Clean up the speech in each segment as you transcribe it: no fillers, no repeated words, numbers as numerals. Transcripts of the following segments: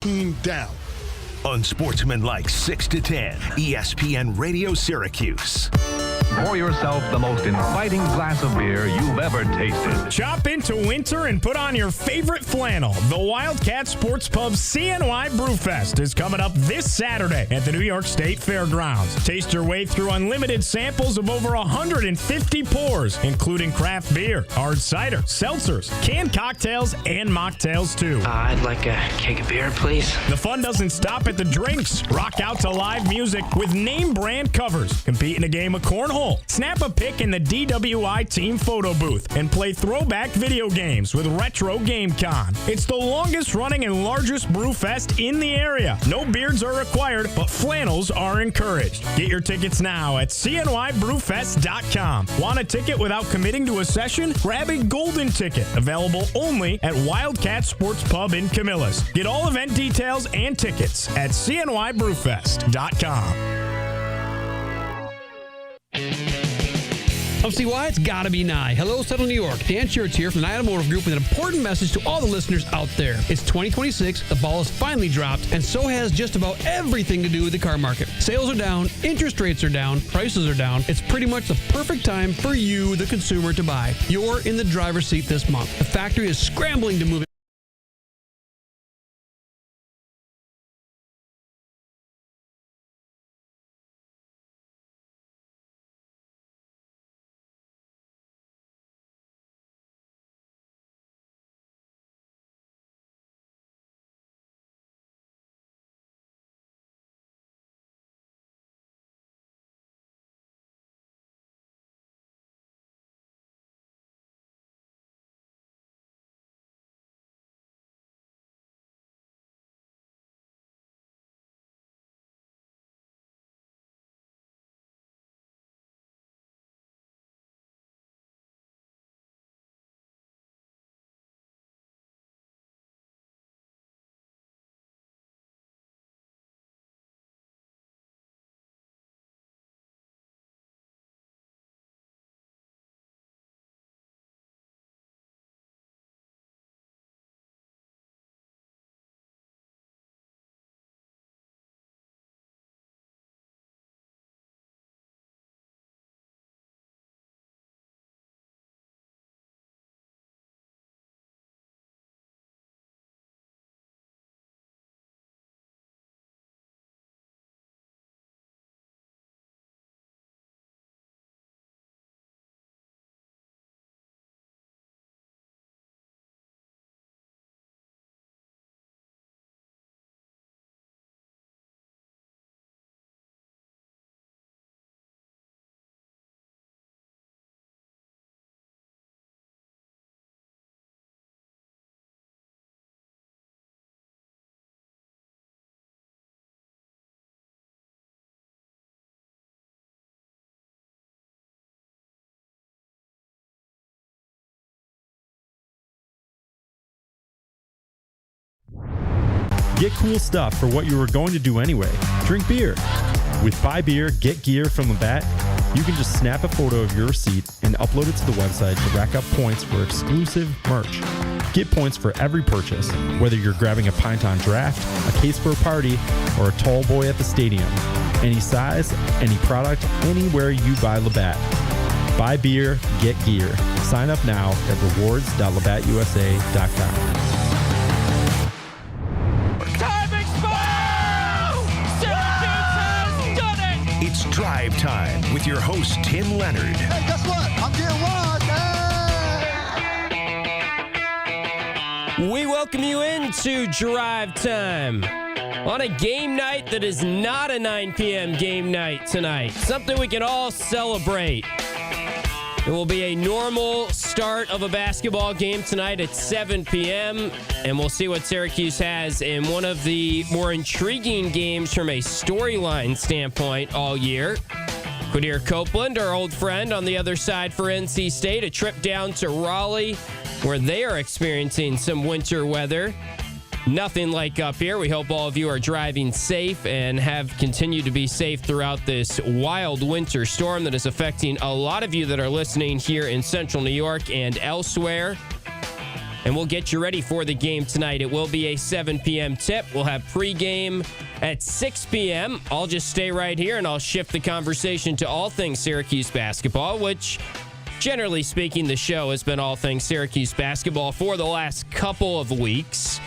team down. Unsportsmanlike 6 to 10, ESPN Radio Syracuse. Pour yourself the most inviting glass of beer you've ever tasted. Chop into winter and put on your favorite flannel. The Wildcat Sports Pub CNY Brewfest is coming up this Saturday at the New York State Fairgrounds. Taste your way through unlimited samples of over 150 pours, including craft beer, hard cider, seltzers, canned cocktails, and mocktails too. I'd like a keg of beer, please. The fun doesn't stop at the drinks. Rock out to live music with name brand covers. Compete in a game of cornhole. Snap a pic in the DWI team photo booth and play throwback video games with Retro Game Con. It's the longest running and largest brew fest in the area. No beards are required, but flannels are encouraged. Get your tickets now at cnybrewfest.com. Want a ticket without committing to a session? Grab a golden ticket, available only at Wildcat Sports Pub in Camillus. Get all event details and tickets at cnybrewfest.com. FCY, it's gotta be Nye. Hello, Central New York. Dan Schertz here from the Nye Automotive Group with an important message to all the listeners out there. It's 2026, the ball has finally dropped, and so has just about everything to do with the car market. Sales are down, interest rates are down, prices are down. It's pretty much the perfect time for you, the consumer, to buy. You're in the driver's seat this month. The factory is scrambling to move it. Get cool stuff for what you were going to do anyway. Drink beer. With Buy Beer, Get Gear from Labatt, you can just snap a photo of your receipt and upload it to the website to rack up points for exclusive merch. Get points for every purchase, whether you're grabbing a pint on draft, a case for a party, or a tall boy at the stadium. Any size, any product, anywhere you buy Labatt. Buy Beer, Get Gear. Sign up now at rewards.labattusa.com. It's Drive Time with your host, Tim Leonard. Hey, guess what? I'm getting one. We welcome you into Drive Time on a game night that is not a 9 p.m. game night tonight. Something we can all celebrate. It will be a normal start of a basketball game tonight at 7 p.m., and we'll see what Syracuse has in one of the more intriguing games from a storyline standpoint all year. Quadir Copeland, our old friend on the other side for NC State, a trip down to Raleigh where they are experiencing some winter weather. Nothing like up here. We hope all of you are driving safe and have continued to be safe throughout this wild winter storm that is affecting a lot of you that are listening here in central New York and elsewhere. and we'll get you ready for the game tonight. It will be a 7 p.m. tip. We'll have pregame at 6 p.m. I'll just stay right here, and I'll shift the conversation to all things Syracuse basketball, which, generally speaking, the show has been all things Syracuse basketball for the last couple of weeks.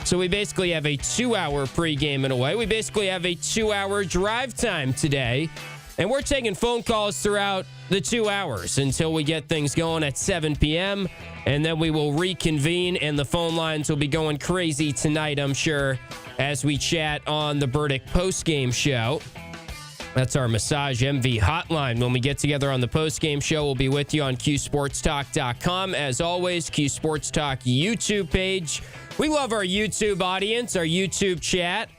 So we basically have a 2-hour pregame in a way. We basically have a 2-hour drive time today. And we're taking phone calls throughout the 2 hours until we get things going at 7 p.m. And then we will reconvene, and the phone lines will be going crazy tonight, I'm sure, as we chat on the Burdick postgame show. That's our Massage MV hotline. When we get together on the postgame show, we'll be with you on QSportsTalk.com. As always, Q Sports Talk YouTube page. We love our YouTube audience, our YouTube chat,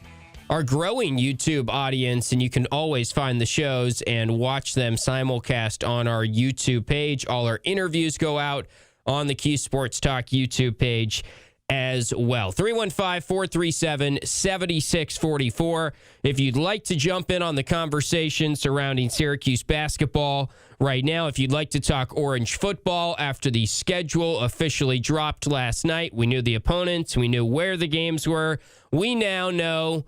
our growing YouTube audience, and you can always find the shows and watch them simulcast on our YouTube page. All our interviews go out on the Q Sports Talk YouTube page as well. 315-437-7644. If you'd like to jump in on the conversation surrounding Syracuse basketball right now, if you'd like to talk Orange football after the schedule officially dropped last night, we knew the opponents, we knew where the games were. We now know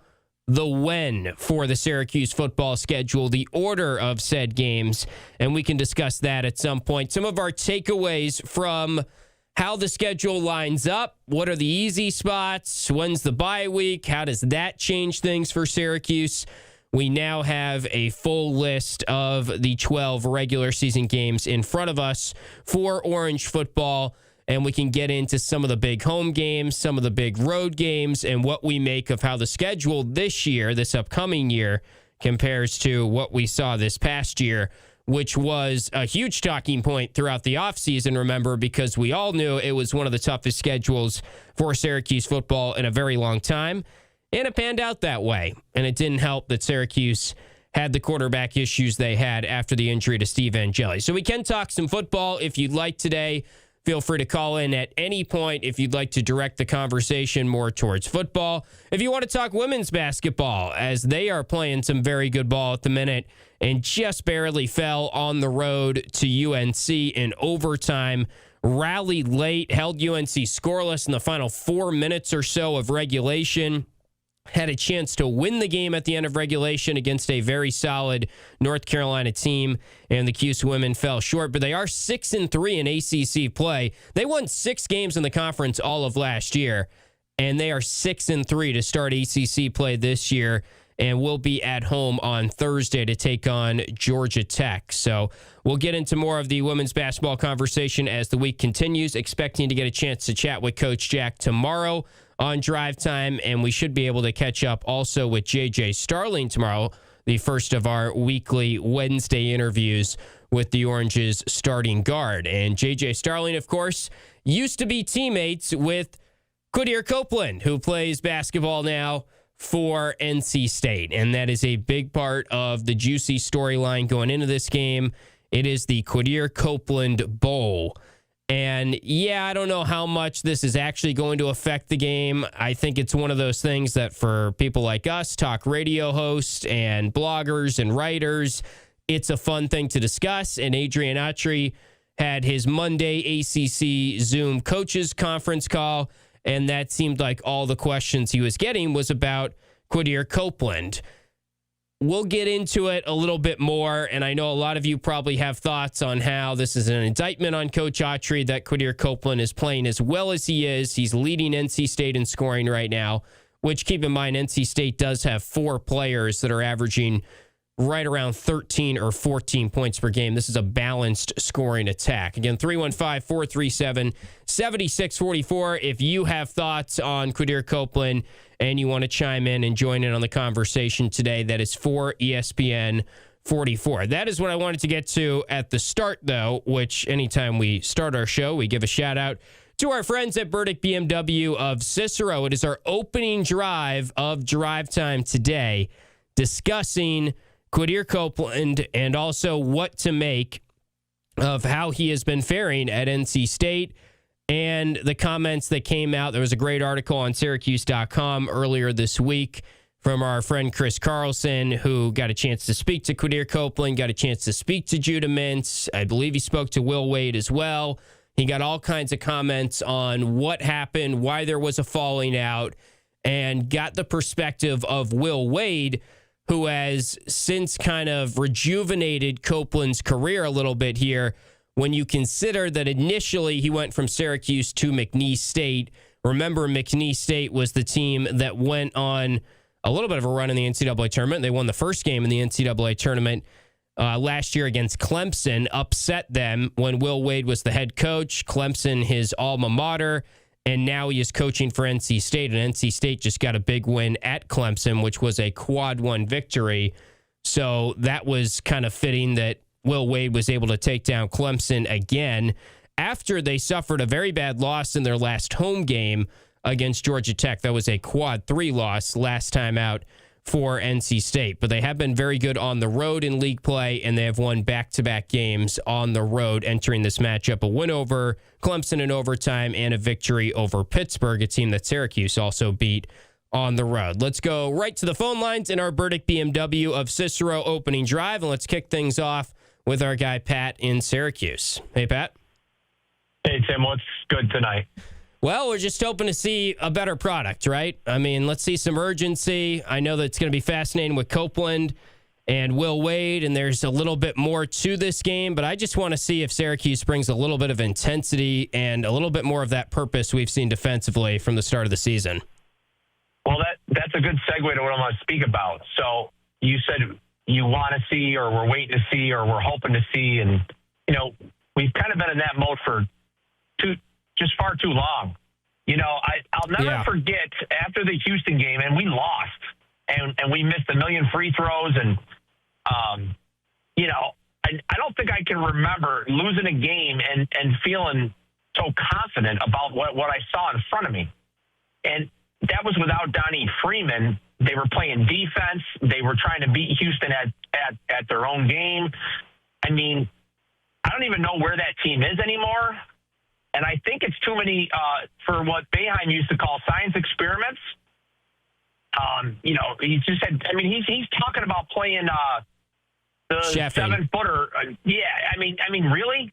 the when for the Syracuse football schedule, the order of said games, and we can discuss that at some point. Some of our takeaways from how the schedule lines up. What are the easy spots? When's the bye week? How does that change things for Syracuse? We now have a full list of the 12 regular season games in front of us for Orange football, and we can get into some of the big home games, some of the big road games, and what we make of how the schedule this year, this upcoming year, compares to what we saw this past year, which was a huge talking point throughout the offseason, remember, because we all knew it was one of the toughest schedules for Syracuse football in a very long time, and it panned out that way. And it didn't help that Syracuse had the quarterback issues they had after the injury to Steve Angeli. So we can talk some football if you'd like today. Feel free to call in at any point if you'd like to direct the conversation more towards football. If you want to talk women's basketball, as they are playing some very good ball at the minute and just barely fell on the road to UNC in overtime. Rallied late, held UNC scoreless in the final 4 minutes or so of regulation. Had a chance to win the game at the end of regulation against a very solid North Carolina team, and the Cuse women fell short, but they are 6-3 in ACC play. They won 6 games in the conference all of last year, and they are 6-3 to start ACC play this year, and will be at home on Thursday to take on Georgia Tech. So we'll get into more of the women's basketball conversation as the week continues, expecting to get a chance to chat with Coach Jack tomorrow on Drive Time, and we should be able to catch up also with J.J. Starling tomorrow, the first of our weekly Wednesday interviews with the Orange's starting guard. And J.J. Starling, of course, used to be teammates with Quadir Copeland, who plays basketball now for NC State, and that is a big part of the juicy storyline going into this game. It is the Quadir Copeland Bowl. And yeah, I don't know how much this is actually going to affect the game. I think it's one of those things that for people like us, talk radio hosts and bloggers and writers, it's a fun thing to discuss. And Adrian Autry had his Monday ACC Zoom coaches conference call, and that seemed like all the questions he was getting was about Quadir Copeland. We'll get into it a little bit more, and I know a lot of you probably have thoughts on how this is an indictment on Coach Autry that Quadir Copeland is playing as well as he is. He's leading NC State in scoring right now, which, keep in mind, NC State does have 4 players that are averaging right around 13 or 14 points per game. This is a balanced scoring attack. Again, 315-437-7644. If you have thoughts on Quadir Copeland and you want to chime in and join in on the conversation today, that is for ESPN 44. That is what I wanted to get to at the start, though, which anytime we start our show, we give a shout out to our friends at Burdick BMW of Cicero. It is our opening drive of Drive Time today, discussing Quadir Copeland and also what to make of how he has been faring at NC State and the comments that came out. There was a great article on Syracuse.com earlier this week from our friend Chris Carlson, who got a chance to speak to Quadir Copeland, got a chance to speak to Judah Mintz. I believe he spoke to Will Wade as well. He got all kinds of comments on what happened, why there was a falling out, and got the perspective of Will Wade, who has since kind of rejuvenated Copeland's career a little bit here when you consider that initially he went from Syracuse to McNeese State. Remember, McNeese State was the team that went on a little bit of a run in the NCAA tournament. They won the first game in the NCAA tournament last year against Clemson, upset them when Will Wade was the head coach. Clemson, his alma mater, and now he is coaching for NC State, and NC State just got a big win at Clemson, which was a quad one victory. So that was kind of fitting that Will Wade was able to take down Clemson again after they suffered a very bad loss in their last home game against Georgia Tech. That was a quad 3 loss last time out for NC State. But they have been very good on the road in league play, and they have won back-to-back games on the road entering this matchup. A win over Clemson in overtime and a victory over Pittsburgh, a team that Syracuse also beat on the road. Let's go right to the phone lines in our Burdick BMW of Cicero opening drive, and let's kick things off with our guy Pat in Syracuse. Hey, Pat. Hey, Tim, what's good tonight? Well, we're just hoping to see a better product, right? I mean, let's see some urgency. I know that it's going to be fascinating with Copeland and Will Wade, and there's a little bit more to this game, but I just want to see if Syracuse brings a little bit of intensity and a little bit more of that purpose we've seen defensively from the start of the season. Well, that's a good segue to what I'm going to speak about. So you said you want to see, or we're waiting to see, or we're hoping to see, and, you know, we've kind of been in that mode for just far too long. You know, I'll never forget after the Houston game, and we lost, and we missed a million free throws, and, you know, I don't think I can remember losing a game and feeling so confident about what I saw in front of me. And that was without Donnie Freeman. They were playing defense. They were trying to beat Houston at their own game. I mean, I don't even know where that team is anymore. And I think it's too many for what Boeheim used to call science experiments. You know, he just said, I mean, he's talking about playing the Sheffing. 7-footer. Yeah, I mean, really?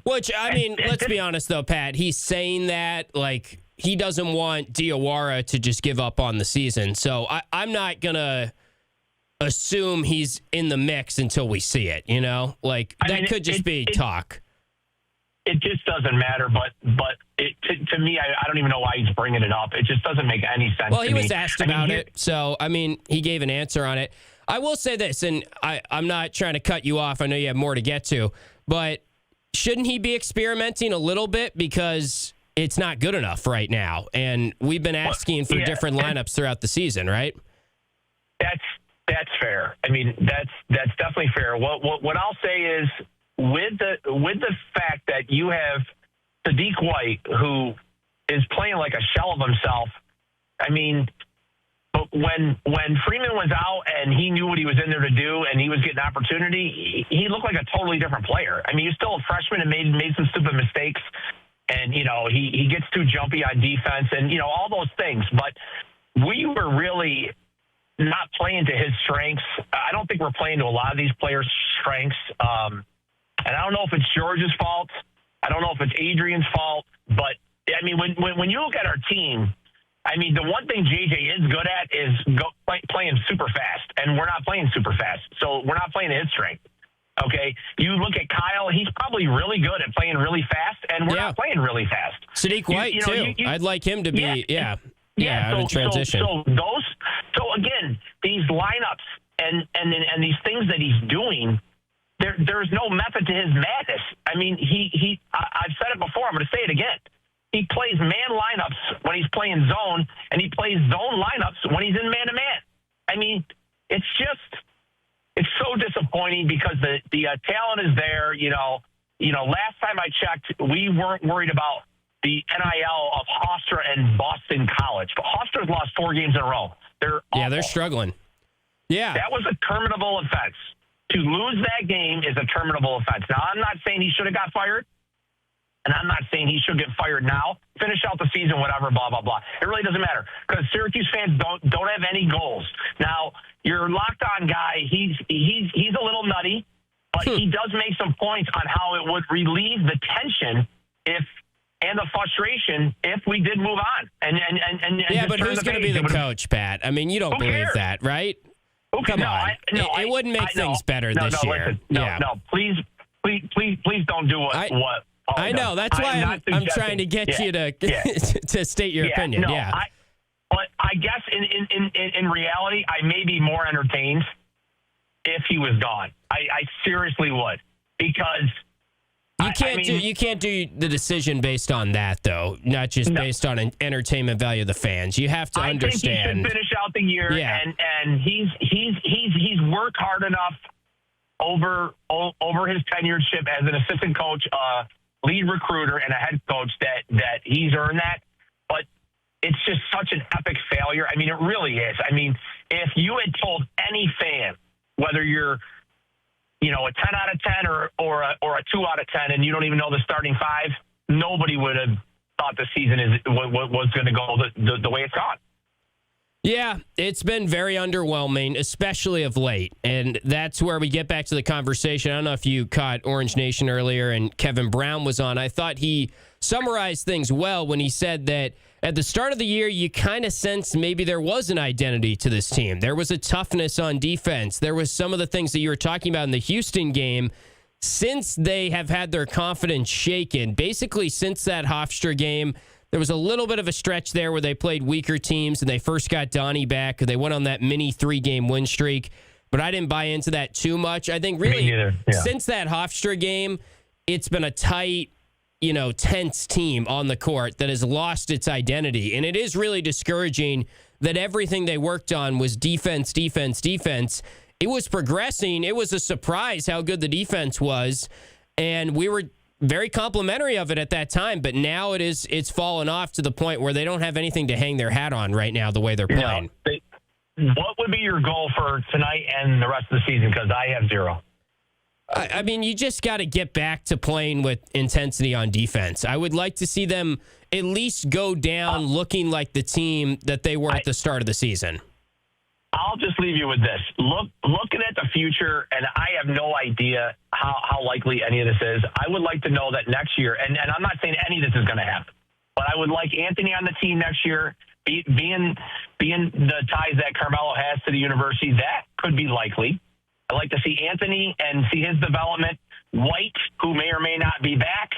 Let's be honest, though, Pat. He's saying that, like, he doesn't want Diawara to just give up on the season. So I'm not going to assume he's in the mix until we see it, you know? Like, that could just be talk. It just doesn't matter, but to me, I don't even know why he's bringing it up. It just doesn't make any sense to me. Well, he was asked about it, so, I mean, he gave an answer on it. I will say this, and I'm not trying to cut you off. I know you have more to get to, but shouldn't he be experimenting a little bit because it's not good enough right now, and we've been asking for different lineups throughout the season, right? That's fair. I mean, that's definitely fair. What I'll say is, with the fact that you have Sadiq White, who is playing like a shell of himself, I mean, when Freeman was out and he knew what he was in there to do and he was getting opportunity, he looked like a totally different player. I mean, he's still a freshman and made some stupid mistakes, and, you know, he gets too jumpy on defense and, you know, all those things. But we were really not playing to his strengths. I don't think we're playing to a lot of these players' strengths. And I don't know if it's George's fault. I don't know if it's Adrian's fault. But, I mean, when you look at our team, I mean, the one thing JJ is good at is playing super fast. And we're not playing super fast. So we're not playing to his strength. Okay? You look at Kyle, he's probably really good at playing really fast. And we're not playing really fast. Sadiq White, too. I'd like him to be, in transition. So again, these lineups and these things that he's doing, there's no method to his madness. I mean, I've said it before. I'm going to say it again. He plays man lineups when he's playing zone, and he plays zone lineups when he's in man-to-man. I mean, it's so disappointing because the talent is there. You know, last time I checked, we weren't worried about the NIL of Hofstra and Boston College. But Hofstra's lost 4 games in a row. They're struggling. Yeah. That was a terminable offense. To lose that game is a terminable offense. Now, I'm not saying he should have got fired, and I'm not saying he should get fired now. Finish out the season, whatever, blah, blah, blah. It really doesn't matter because Syracuse fans don't have any goals. Now, your locked-on guy, he's a little nutty, he does make some points on how it would relieve the tension and the frustration if we did move on. And yeah, but who's going to be the coach, Pat? I mean, you don't believe that, right? Okay, Come on. It wouldn't make things better this year. No, please don't do what I know. That's why I'm trying to get you to to state your opinion. But I guess in reality, I may be more entertained if he was gone. I seriously would, because you can't do the decision based on that, though. Not just based on an entertainment value of the fans. You have to understand. I think he should finish out the year, and he's worked hard enough over his tenureship as an assistant coach, lead recruiter, and a head coach that he's earned that. But it's just such an epic failure. I mean, it really is. I mean, if you had told any fan, whether you're a 10 out of 10 or a 2 out of 10, and you don't even know the starting five, nobody would have thought the season was going to go the way it's gone. Yeah, it's been very underwhelming, especially of late. And that's where we get back to the conversation. I don't know if you caught Orange Nation earlier and Kevin Brown was on. I thought he summarized things well when he said that at the start of the year, you kind of sensed maybe there was an identity to this team. There was a toughness on defense. There was some of the things that you were talking about in the Houston game. Since they have had their confidence shaken, basically since that Hofstra game, there was a little bit of a stretch there where they played weaker teams and they first got Donnie back. They went on that mini 3-game win streak, but I didn't buy into that too much. I think really since that Hofstra game, it's been a tight, tense team on the court that has lost its identity. And it is really discouraging that everything they worked on was defense. It was progressing. It was a surprise how good the defense was. And we were very complimentary of it at that time, but now it's fallen off to the point where they don't have anything to hang their hat on right now the way they're playing. What would be your goal for tonight and the rest of the season? Because I have zero. I mean, you just got to get back to playing with intensity on defense. I would like to see them at least go down looking like the team that they were at the start of the season. I'll just leave you with this. Looking at the future, and I have no idea how likely any of this is. I would like to know that next year, and I'm not saying any of this is going to happen, but I would like Anthony on the team next year, being the ties that Carmelo has to the university. That could be likely. I'd like to see Anthony and see his development. White, who may or may not be back.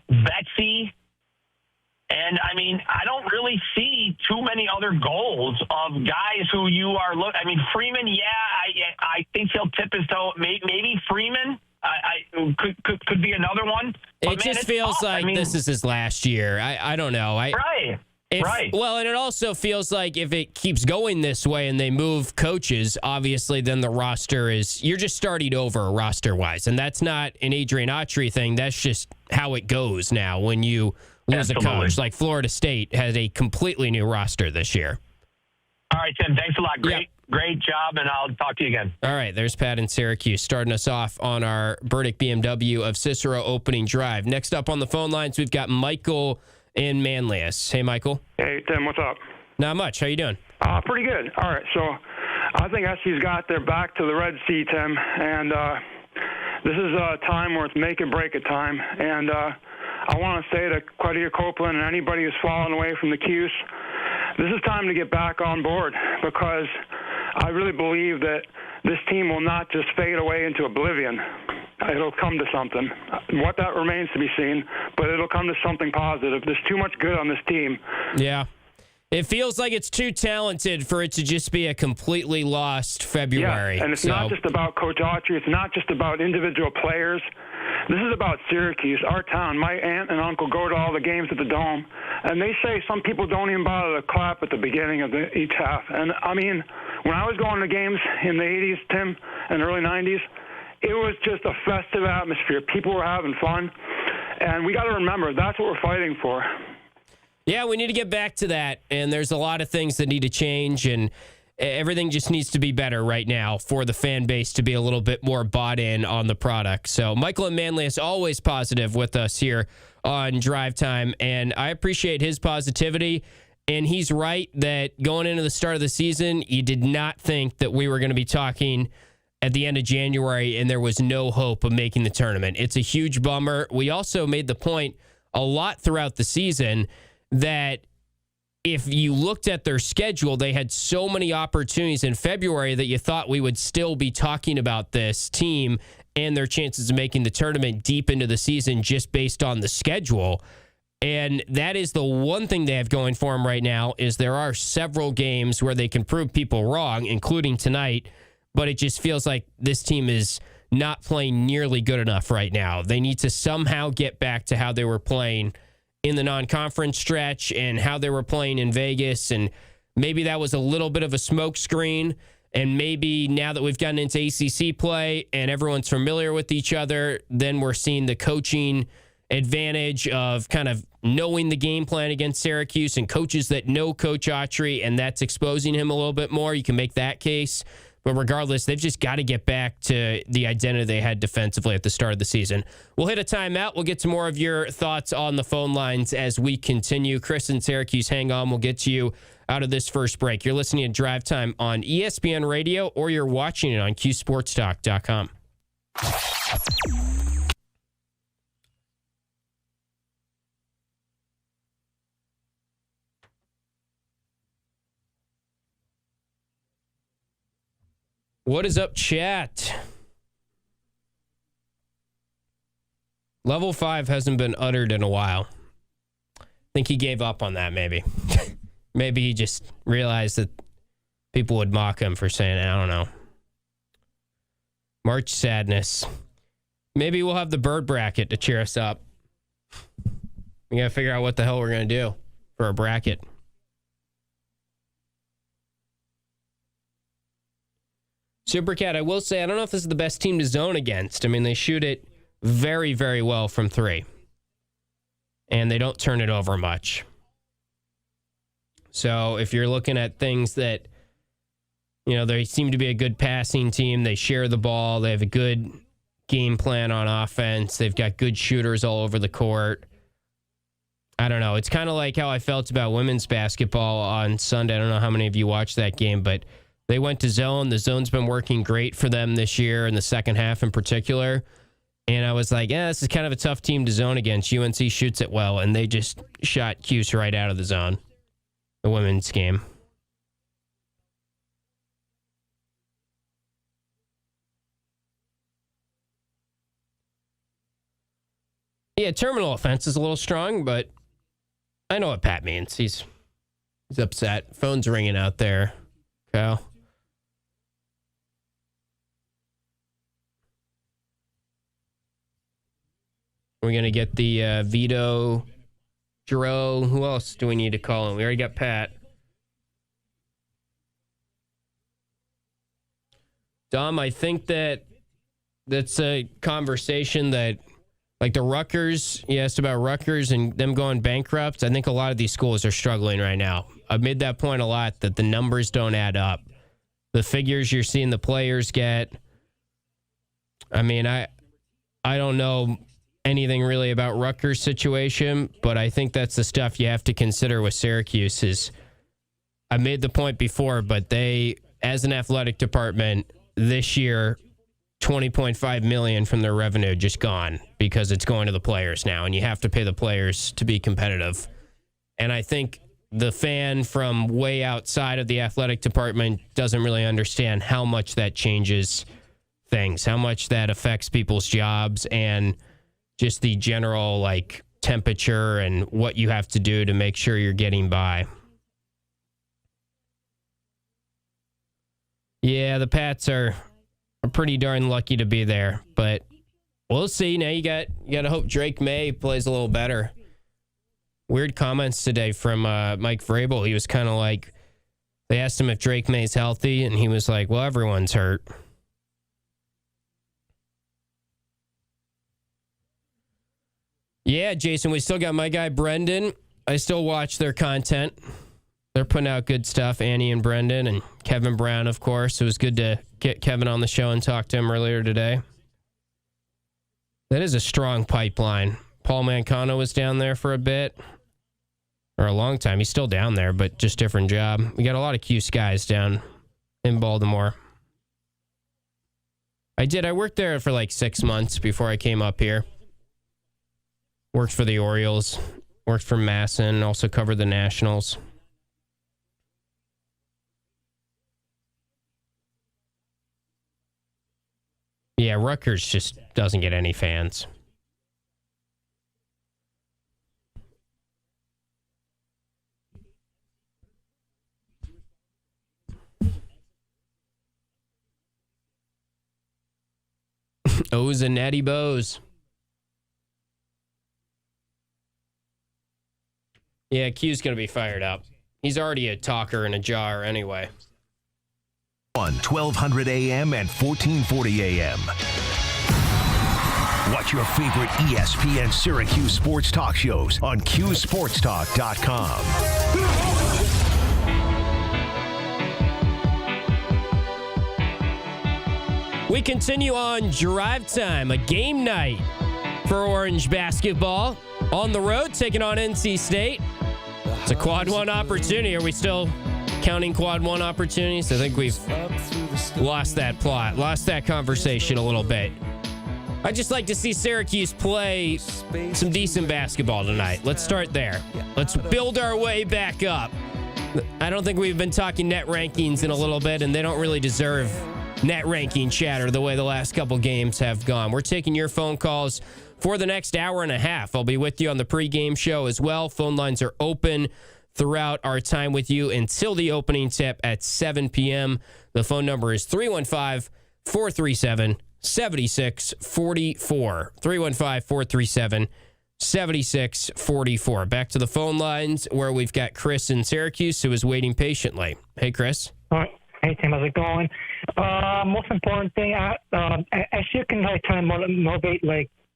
Betsy. And, I mean, I don't really see too many other goals of guys who you are looking. I mean, Freeman, I think he'll tip his toe. Maybe Freeman could be another one. It just feels like this is his last year. I don't know. Right. Well, and it also feels like if it keeps going this way and they move coaches, obviously then the roster you're just starting over roster-wise. And that's not an Adrian Autry thing. That's just how it goes now when you lose a coach. Like Florida State has a completely new roster this year. All right, Tim, thanks a lot. Great job, and I'll talk to you again. All right, there's Pat in Syracuse starting us off on our Burdick BMW of Cicero opening drive. Next up on the phone lines, we've got Michael in Manlius. Hey, Michael. Hey, Tim, what's up? Not much. How you doing? Pretty good. All right, so I think SC's got their back to the Red Sea, Tim, and this is a time where it's make or break a time. And I want to say to Quadir, Copeland, and anybody who's fallen away from the Cuse, this is time to get back on board, because I really believe that this team will not just fade away into oblivion. It'll come to something. What that remains to be seen, but it'll come to something positive. There's too much good on this team. Yeah. It feels like it's too talented for it to just be a completely lost February. Yeah, and it's not just about Coach Autry. It's not just about individual players. This is about Syracuse, our town. My aunt and uncle go to all the games at the Dome, and they say some people don't even bother to clap at the beginning of each half. And, I mean, when I was going to games in the 80s, Tim, and early 90s, it was just a festive atmosphere. People were having fun, and we got to remember, that's what we're fighting for. Yeah, we need to get back to that, and there's a lot of things that need to change, and everything just needs to be better right now for the fan base to be a little bit more bought in on the product. So Michael and Manley is always positive with us here on Drive Time, and I appreciate his positivity. And he's right that going into the start of the season, you did not think that we were going to be talking at the end of January and there was no hope of making the tournament. It's a huge bummer. We also made the point a lot throughout the season that if you looked at their schedule, they had so many opportunities in February that you thought we would still be talking about this team and their chances of making the tournament deep into the season just based on the schedule. And that is the one thing they have going for them right now is there are several games where they can prove people wrong, including tonight, but it just feels like this team is not playing nearly good enough right now. They need to somehow get back to how they were playing in the non-conference stretch and how they were playing in Vegas. And maybe that was a little bit of a smokescreen. And maybe now that we've gotten into ACC play and everyone's familiar with each other, then we're seeing the coaching advantage of kind of knowing the game plan against Syracuse and coaches that know Coach Autry, and that's exposing him a little bit more. You can make that case. But regardless, they've just got to get back to the identity they had defensively at the start of the season. We'll hit a timeout. We'll get to more of your thoughts on the phone lines as we continue. Chris in Syracuse, hang on. We'll get to you out of this first break. You're listening to Drive Time on ESPN Radio, or you're watching it on QSportsTalk.com. What is up, chat? Level 5 hasn't been uttered in a while. I think he gave up on that, maybe. Maybe he just realized that people would mock him for saying it. I don't know. March sadness. Maybe we'll have the bird bracket to cheer us up. We got to figure out what the hell we're going to do for a bracket. Supercat, I will say, I don't know if this is the best team to zone against. I mean, they shoot it very, very well from 3. And they don't turn it over much. So if you're looking at things that, you know, they seem to be a good passing team. They share the ball. They have a good game plan on offense. They've got good shooters all over the court. I don't know. It's kind of like how I felt about women's basketball on Sunday. I don't know how many of you watched that game, but they went to zone. The zone's been working great for them this year in the second half in particular. And I was like, yeah, this is kind of a tough team to zone against. UNC shoots it well, and they just shot Cuse right out of the zone, the women's game. Yeah, terminal offense is a little strong, but I know what Pat means. He's upset. Phone's ringing out there, Kyle. We're going to get the Vito, Giroux. Who else do we need to call in? We already got Pat. Dom, I think that's a conversation that, like the Rutgers, you asked about Rutgers and them going bankrupt. I think a lot of these schools are struggling right now. I've made that point a lot, that the numbers don't add up. The figures you're seeing the players get. I mean, I don't know anything really about Rutgers' situation, but I think that's the stuff you have to consider with Syracuse. Is I made the point before, but they, as an athletic department, this year, $20.5 million from their revenue just gone because it's going to the players now, and you have to pay the players to be competitive. And I think the fan from way outside of the athletic department doesn't really understand how much that changes things, how much that affects people's jobs, and just the general like temperature and what you have to do to make sure you're getting by. Yeah, the Pats are pretty darn lucky to be there, but we'll see. Now you got to hope Drake May plays a little better. Weird comments today from Mike Vrabel. He was kind of like, they asked him if Drake May's healthy, and he was like, well, everyone's hurt. Yeah, Jason, we still got my guy Brendan. I still watch their content. They're putting out good stuff, Annie and Brendan, and Kevin Brown, of course. It was good to get Kevin on the show and talk to him earlier today. That is a strong pipeline. Paul Mancano was down there for a bit, or a long time. He's still down there, but just different job. We got a lot of Cuse guys down in Baltimore. I did. I worked there for like 6 months before I came up here. Worked for the Orioles. Worked for Masson. Also covered the Nationals. Yeah, Rutgers just doesn't get any fans. O's and Natty Bows. Yeah, Q's going to be fired up. He's already a talker and a jar anyway. On 1200 AM and 1440 AM. Watch your favorite ESPN Syracuse sports talk shows on QSportsTalk.com. We continue on Drive Time, a game night for Orange basketball. On the road, taking on NC State. It's a quad one opportunity. Are we still counting quad one opportunities? I think we've lost that plot, lost that conversation a little bit. I'd just like to see Syracuse play some decent basketball tonight. Let's start there. Let's build our way back up. I don't think we've been talking net rankings in a little bit, and they don't really deserve net ranking chatter the way the last couple games have gone. We're taking your phone calls for the next hour and a half. I'll be with you on the pregame show as well. Phone lines are open throughout our time with you until the opening tip at 7 p.m. The phone number is 315-437-7644. 315-437-7644. Back to the phone lines where we've got Chris in Syracuse who is waiting patiently. Hey, Chris. All right. Hey, Tim, how's it going? Most important thing, as you can try to motivate,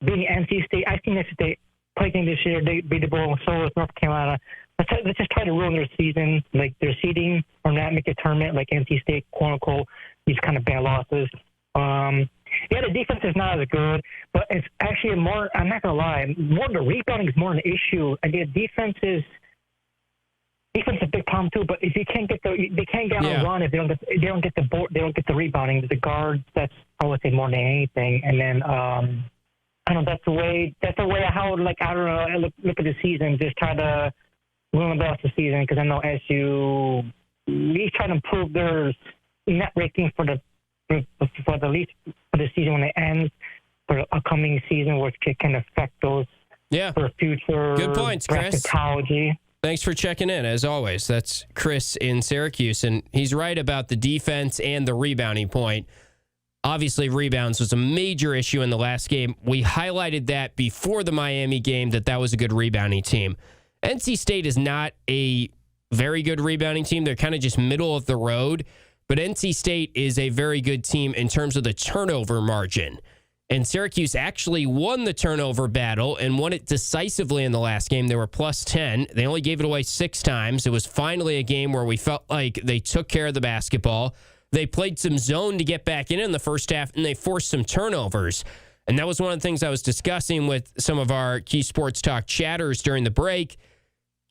being NC State. I think NC State play game this year. They beat the ball, and so was North Carolina. Let's just try to ruin their season, their seeding, or not make a tournament like NC State, quote unquote, these kind of bad losses. Yeah, the defense is not as good, but it's actually more. I'm not gonna lie, more the rebounding is more an issue. I mean, defense is a big problem too. But if you can't get on a run, if they don't get the board, they don't get the rebounding. The guards, that's I would say more than anything. And then I don't know. That's the way how I don't know. I look at the season. Just try to ruin the rest of the season because I know SU we try to improve their net rating for the season when it ends for the upcoming season, which can affect those for future. Good points, Chris. Bracketology. Thanks for checking in, as always. That's Chris in Syracuse, and he's right about the defense and the rebounding point. Obviously, rebounds was a major issue in the last game. We highlighted that before the Miami game, that was a good rebounding team. NC State is not a very good rebounding team. They're kind of just middle of the road, but NC State is a very good team in terms of the turnover margin. And Syracuse actually won the turnover battle and won it decisively in the last game. They were plus 10. They only gave it away 6 times. It was finally a game where we felt like they took care of the basketball. They played some zone to get back in the first half, and they forced some turnovers. And that was one of the things I was discussing with some of our Key Sports Talk chatters during the break.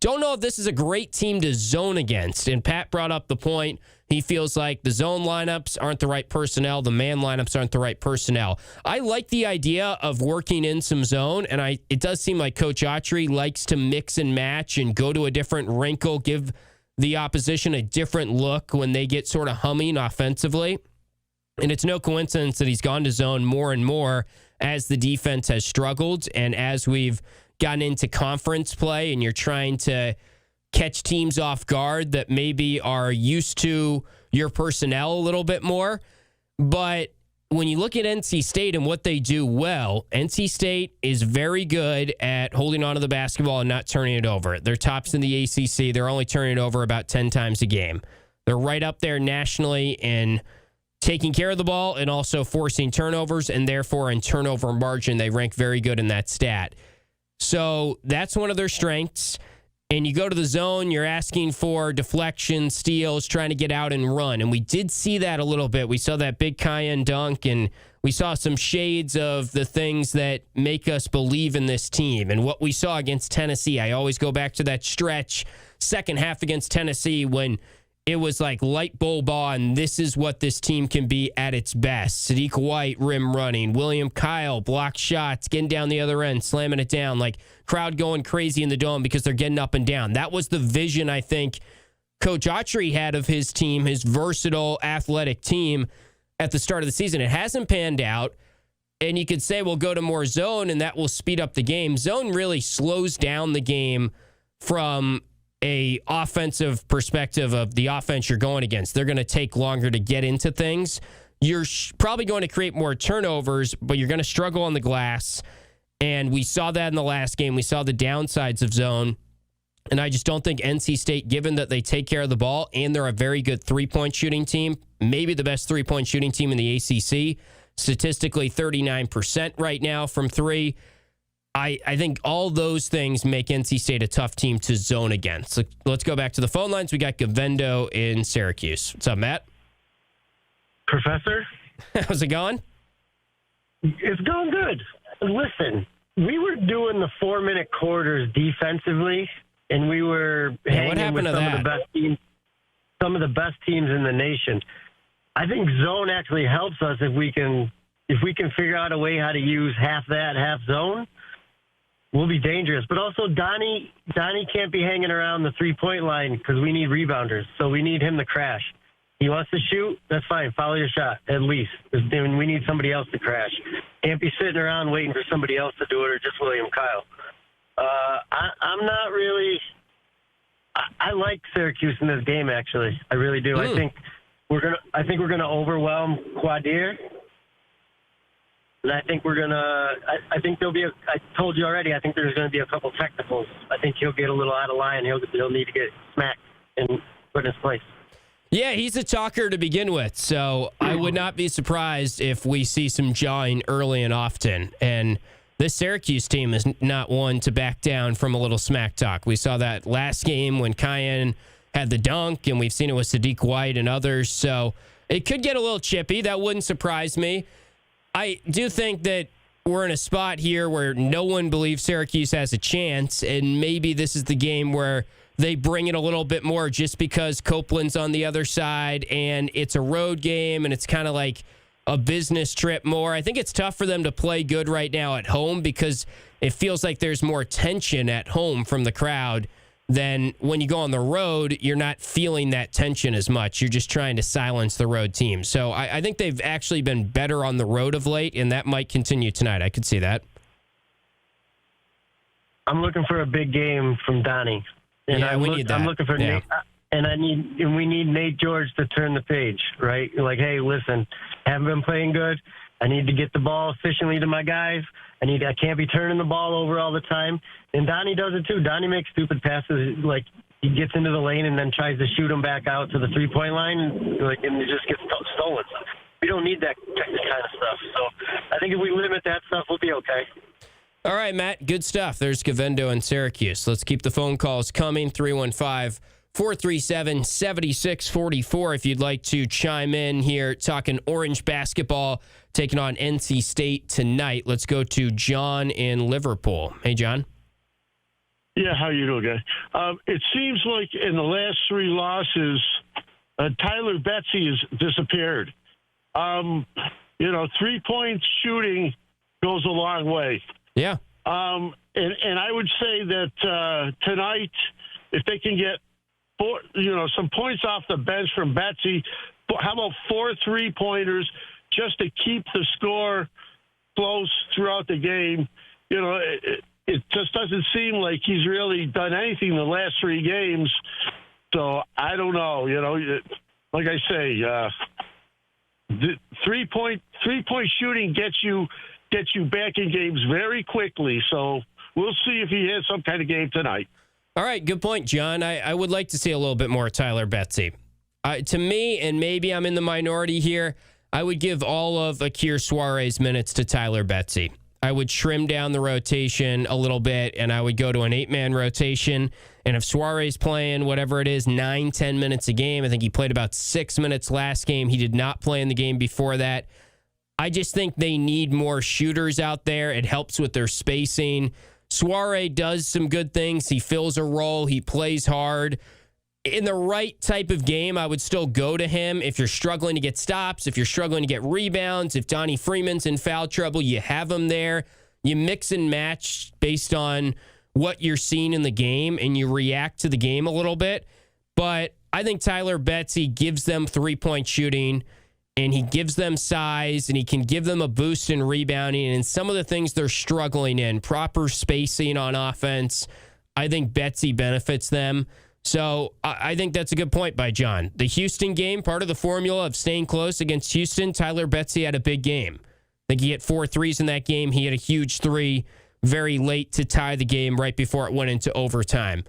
Don't know if this is a great team to zone against. And Pat brought up the point. He feels like the zone lineups aren't the right personnel. The man lineups aren't the right personnel. I like the idea of working in some zone, and it does seem like Coach Autry likes to mix and match and go to a different wrinkle, give the opposition a different look when they get sort of humming offensively. And it's no coincidence that he's gone to zone more and more as the defense has struggled and as we've gotten into conference play and you're trying to catch teams off guard that maybe are used to your personnel a little bit more. But when you look at NC State and what they do well, NC State is very good at holding on to the basketball and not turning it over. They're tops in the ACC. They're only turning it over about 10 times a game. They're right up there nationally in taking care of the ball and also forcing turnovers, and therefore in turnover margin, they rank very good in that stat. So that's one of their strengths. And you go to the zone, you're asking for deflection, steals, trying to get out and run. And we did see that a little bit. We saw that big Cayenne dunk, and we saw some shades of the things that make us believe in this team. And what we saw against Tennessee, I always go back to that stretch, second half against Tennessee, when it was like light bulb on, this is what this team can be at its best. Sadiq White, rim running. William Kyle, block shots, getting down the other end, slamming it down. Like, crowd going crazy in the Dome because they're getting up and down. That was the vision, I think, Coach Autry had of his team, his versatile, athletic team at the start of the season. It hasn't panned out. And you could say, we'll go to more zone, and that will speed up the game. Zone really slows down the game from a offensive perspective of the offense you're going against. They're going to take longer to get into things. You're probably going to create more turnovers, but you're going to struggle on the glass. And we saw that in the last game. We saw the downsides of zone. And I just don't think NC State, given that they take care of the ball and they're a very good three-point shooting team, maybe the best three-point shooting team in the ACC, statistically 39% right now from three. I think all those things make NC State a tough team to zone against. So let's go back to the phone lines. We got Gavendo in Syracuse. What's up, Matt? Professor? How's it going? It's going good. Listen, we were doing the 4-minute quarters defensively, and we were hanging with some of the best teams in the nation. I think zone actually helps us if we can figure out a way how to use half that, half zone. We'll be dangerous. But also, Donnie can't be hanging around the three-point line because we need rebounders. So we need him to crash. He wants to shoot, that's fine. Follow your shot, at least. Then we need somebody else to crash. Can't be sitting around waiting for somebody else to do it or just William Kyle. I'm not really – I like Syracuse in this game, actually. I really do. I think we're gonna overwhelm Quadir. And I think we're going to – I think there'll be – I told you already, I think there's going to be a couple technicals. I think he'll get a little out of line. He'll need to get smacked and put in his place. Yeah, he's a talker to begin with, so I would not be surprised if we see some jawing early and often. And this Syracuse team is not one to back down from a little smack talk. We saw that last game when Cayenne had the dunk, and we've seen it with Sadiq White and others. So it could get a little chippy. That wouldn't surprise me. I do think that we're in a spot here where no one believes Syracuse has a chance, and maybe this is the game where they bring it a little bit more just because Copeland's on the other side and it's a road game and it's kind of like a business trip more. I think it's tough for them to play good right now at home because it feels like there's more tension at home from the crowd than when you go on the road. You're not feeling that tension as much. You're just trying to silence the road team. So I think they've actually been better on the road of late, and that might continue tonight. I could see that. I'm looking for a big game from Donnie. And yeah, we need that. I'm looking for Nate, and we need Nate George to turn the page, right? Like, hey, listen, haven't been playing good. I need to get the ball efficiently to my guys. I can't be turning the ball over all the time. And Donnie does it too. Donnie makes stupid passes, like he gets into the lane and then tries to shoot them back out to the three-point line, and it just gets stolen. We don't need that kind of stuff. So I think if we limit that stuff, we'll be okay. All right, Matt, good stuff. There's Gavendo in Syracuse. Let's keep the phone calls coming. 315-437-7644 if you'd like to chime in here talking Orange basketball, taking on NC State tonight. Let's go to John in Liverpool. Hey, John. Yeah, how you doing, guys? It seems like in the last three losses, Tyler Betsy has disappeared. Three-point shooting goes a long way. Yeah. And I would say that tonight, if they can get some points off the bench from Betsy, how about 4 3-pointers just to keep the score close throughout the game? It just doesn't seem like he's really done anything in the last 3 games. So I don't know. Like I say, the three-point shooting gets you back in games very quickly. So we'll see if he has some kind of game tonight. All right, good point, John. I would like to see a little bit more Tyler Betsy. To me, and maybe I'm in the minority here, I would give all of Akir Suarez minutes to Tyler Betsy. I would trim down the rotation a little bit, and I would go to an 8-man rotation. And if Suarez playing whatever it is, 9-10 minutes a game, I think he played about 6 minutes last game. He did not play in the game before that. I just think they need more shooters out there. It helps with their spacing. Suarez does some good things. He fills a role. He plays hard. in the right type of game, I would still go to him. If you're struggling to get stops, if you're struggling to get rebounds, if Donnie Freeman's in foul trouble, you have him there. You mix and match based on what you're seeing in the game, and you react to the game a little bit. But I think Tyler Betsy gives them three-point shooting, and he gives them size, and he can give them a boost in rebounding, and some of the things they're struggling in, proper spacing on offense, I think Betsy benefits them. So I think that's a good point by John. The Houston game, part of the formula of staying close against Houston, Tyler Betsy had a big game. I think he hit 4 threes in that game. He had a huge 3 very late to tie the game right before it went into overtime.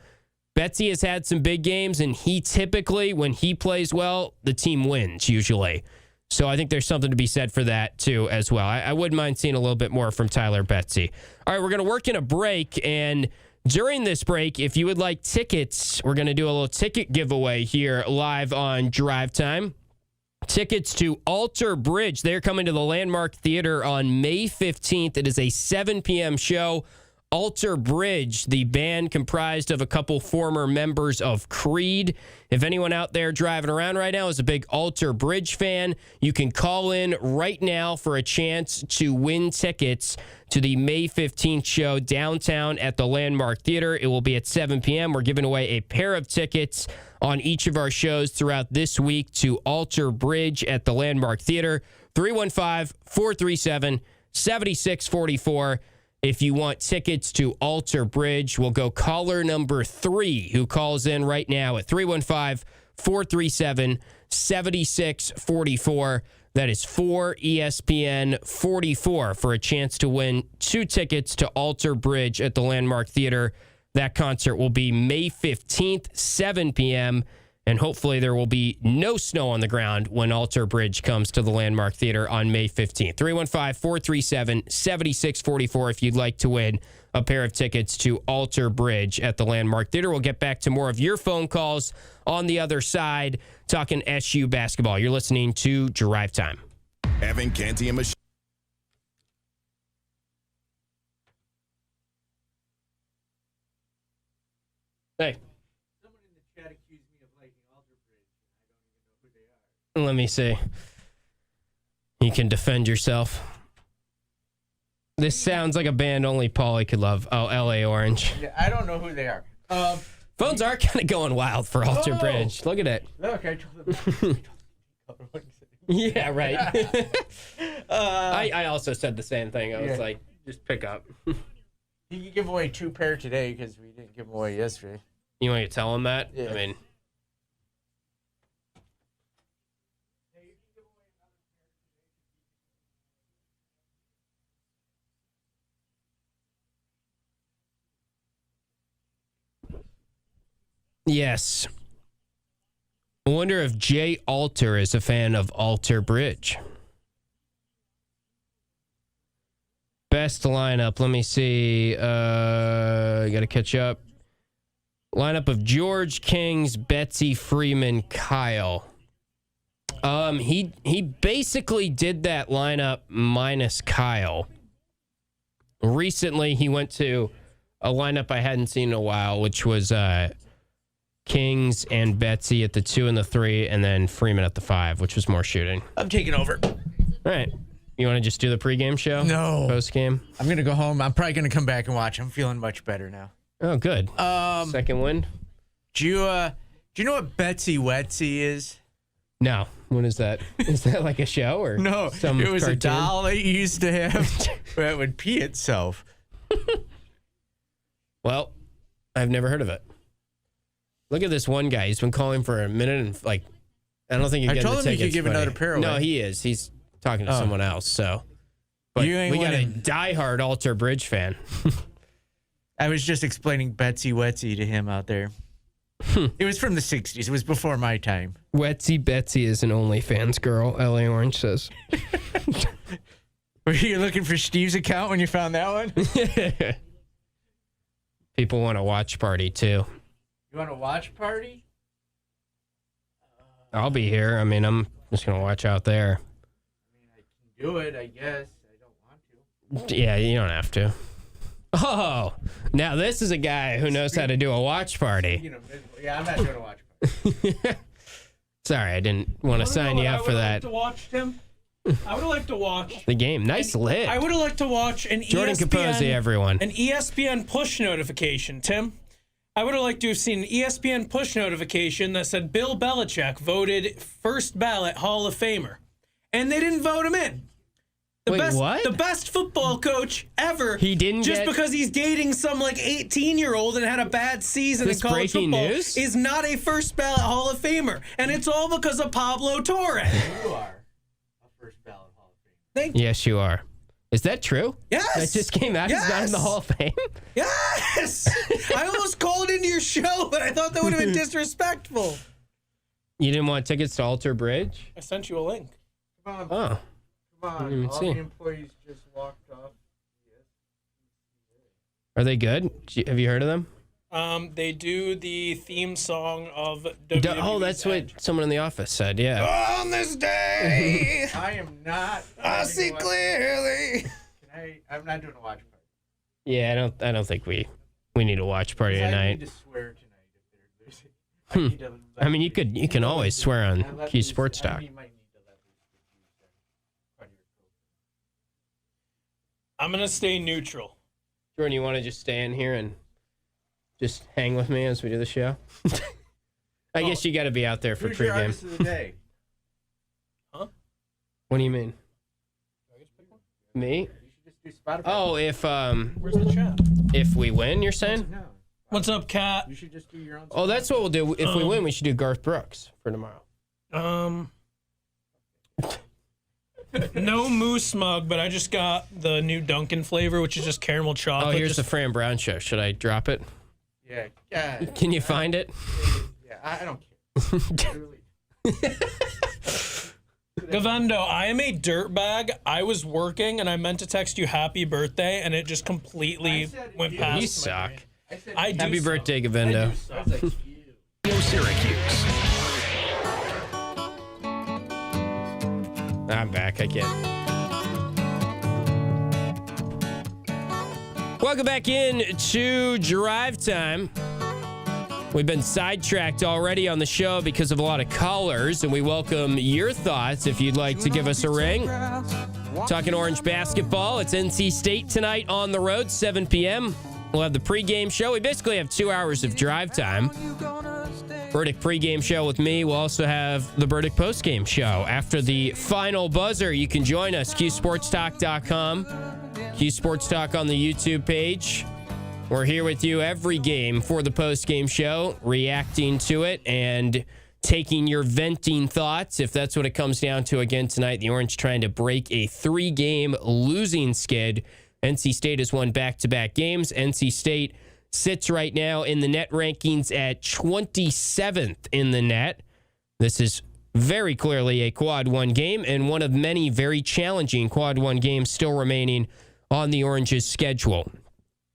Betsy has had some big games, and he typically, when he plays well, the team wins usually. So I think there's something to be said for that, too, as well. I wouldn't mind seeing a little bit more from Tyler Betsy. All right, we're going to work in a break, and during this break, if you would like tickets, we're going to do a little ticket giveaway here live on Drive Time. Tickets to Alter Bridge. They're coming to the Landmark Theater on May 15th. It is a 7 p.m. show. Alter Bridge, the band comprised of a couple former members of Creed. If anyone out there driving around right now is a big Alter Bridge fan, you can call in right now for a chance to win tickets to the May 15th show downtown at the Landmark Theater. It will be at 7 p.m. We're giving away a pair of tickets on each of our shows throughout this week to Alter Bridge at the Landmark Theater. 315-437-7644. If you want tickets to Alter Bridge, we'll go caller number 3 who calls in right now at 315-437-7644. That is 4ESPN 44 for a chance to win 2 tickets to Alter Bridge at the Landmark Theater. That concert will be May 15th, 7 p.m., and hopefully there will be no snow on the ground when Alter Bridge comes to the Landmark Theater on May 15th. 315-437-7644 if you'd like to win a pair of tickets to Alter Bridge at the Landmark Theater. We'll get back to more of your phone calls on the other side, talking SU basketball. You're listening to Drive Time. Evan Canty and Michelle. Hey. Let me see. You can defend yourself. This sounds like a band only Paulie could love. Oh, L.A. Orange. Yeah, I don't know who they are. Phones are kind of going wild for Alter Bridge. Look at it. Look, I told them. Yeah, right. I also said the same thing. I was like, just pick up. You can give away 2 pair today because we didn't give them away yesterday. You want me to tell them that? Yeah. I mean... Yes. I wonder if Jay Alter is a fan of Alter Bridge. Best lineup. Let me see. I got to catch up. Lineup of George, Kings, Betsy, Freeman, Kyle. He basically did that lineup minus Kyle. Recently, he went to a lineup I hadn't seen in a while, which was Kings and Betsy at the 2 and the 3, and then Freeman at the 5, which was more shooting. I'm taking over. All right. You want to just do the pregame show? No. Post-game? I'm going to go home. I'm probably going to come back and watch. I'm feeling much better now. Oh, good. Second win? Do you know what Betsy Wetsy is? No. What is that? Is that like a show or no? Some it was cartoon? A doll that you used to have that would pee itself. Well, I've never heard of it. Look at this one guy. He's been calling for a minute and I don't think I told him he could give another pair away. No, he is. He's talking to someone else. So, but we got a diehard Alter Bridge fan. I was just explaining Betsy Wetsy to him out there. It was from the 60s. It was before my time. Wetsy Betsy is an OnlyFans girl, L.A. Orange says. Were you looking for Steve's account when you found that one? People want a watch party, too. You want a watch party? I'll be here. I mean, I'm just going to watch out there. I mean, I can do it, I guess. I don't want to. Yeah, you don't have to. Oh, now this is a guy who knows how to do a watch party. Yeah, I'm not doing a watch Sorry, I didn't want to sign you up for that. To watch, Tim? I would have liked to watch the game. Nice lit. I would have liked to watch an Jordan Capozzi, everyone. An ESPN push notification, Tim. I would have liked to have seen an ESPN push notification that said Bill Belichick voted first ballot Hall of Famer. And they didn't vote him in. The best football coach ever. He didn't just because he's dating some 18-year-old and had a bad season in college football news? Is not a first ballot Hall of Famer. And it's all because of Pablo Torre. You are a first ballot Hall of Famer. Thank you. Yes, you are. Is that true? Yes. That just came out. He's not in the Hall of Fame? Yes. I almost called into your show, but I thought that would have been disrespectful. You didn't want tickets to Alter Bridge? I sent you a link. Come on. Oh. Come on. All the employees just walked off. Are they good? Have you heard of them? They do the theme song of WWE. Oh, that's what someone in the office said, yeah. On this day, I am not. I see clearly. I'm not doing a watch party. Yeah, I don't think we need a watch party tonight. I need to swear tonight if they're losing. I mean, you can always swear on Cuse Sports Talk. I'm gonna stay neutral. Jordan, you want to just stay in here and just hang with me as we do the show? I guess you got to be out there for Who's your pregame. artist of the day? Huh? What do you mean? Me? You should just do Spotify. Oh, if Where's the chat? if we win, you're saying? No. What's up, Kat? You should just do your own. Oh, that's what we'll do. If we win, we should do Garth Brooks for tomorrow. No moose mug, but I just got the new Dunkin' flavor, which is just caramel chocolate. Oh, here's the Fran Brown show. Should I drop it? Yeah. Can you find it? Yeah, I don't care. Gavendo, I am a dirtbag. I was working and I meant to text you happy birthday, and it just completely went past. You suck. I do Happy suck. birthday, Gavendo. Syracuse. I'm back. I can't. Welcome back in to Drive Time. We've been sidetracked already on the show because of a lot of callers, and we welcome your thoughts if you'd like to give us a ring. Talking Orange basketball. It's NC State tonight on the road, 7 p.m. We'll have the pregame show. We basically have 2 hours of drive time. Burdick pregame show with me. We'll also have the Burdick postgame show. After the final buzzer, you can join us, QSportsTalk.com. Cuse Sports Talk on the YouTube page. We're here with you every game for the postgame show, reacting to it and taking your venting thoughts, if that's what it comes down to again tonight. The Orange trying to break a 3-game losing skid. NC State has won back-to-back games. NC State sits right now in the net rankings at 27th in the net. This is very clearly a quad 1 game and one of many very challenging quad 1 games still remaining on the Orange's schedule.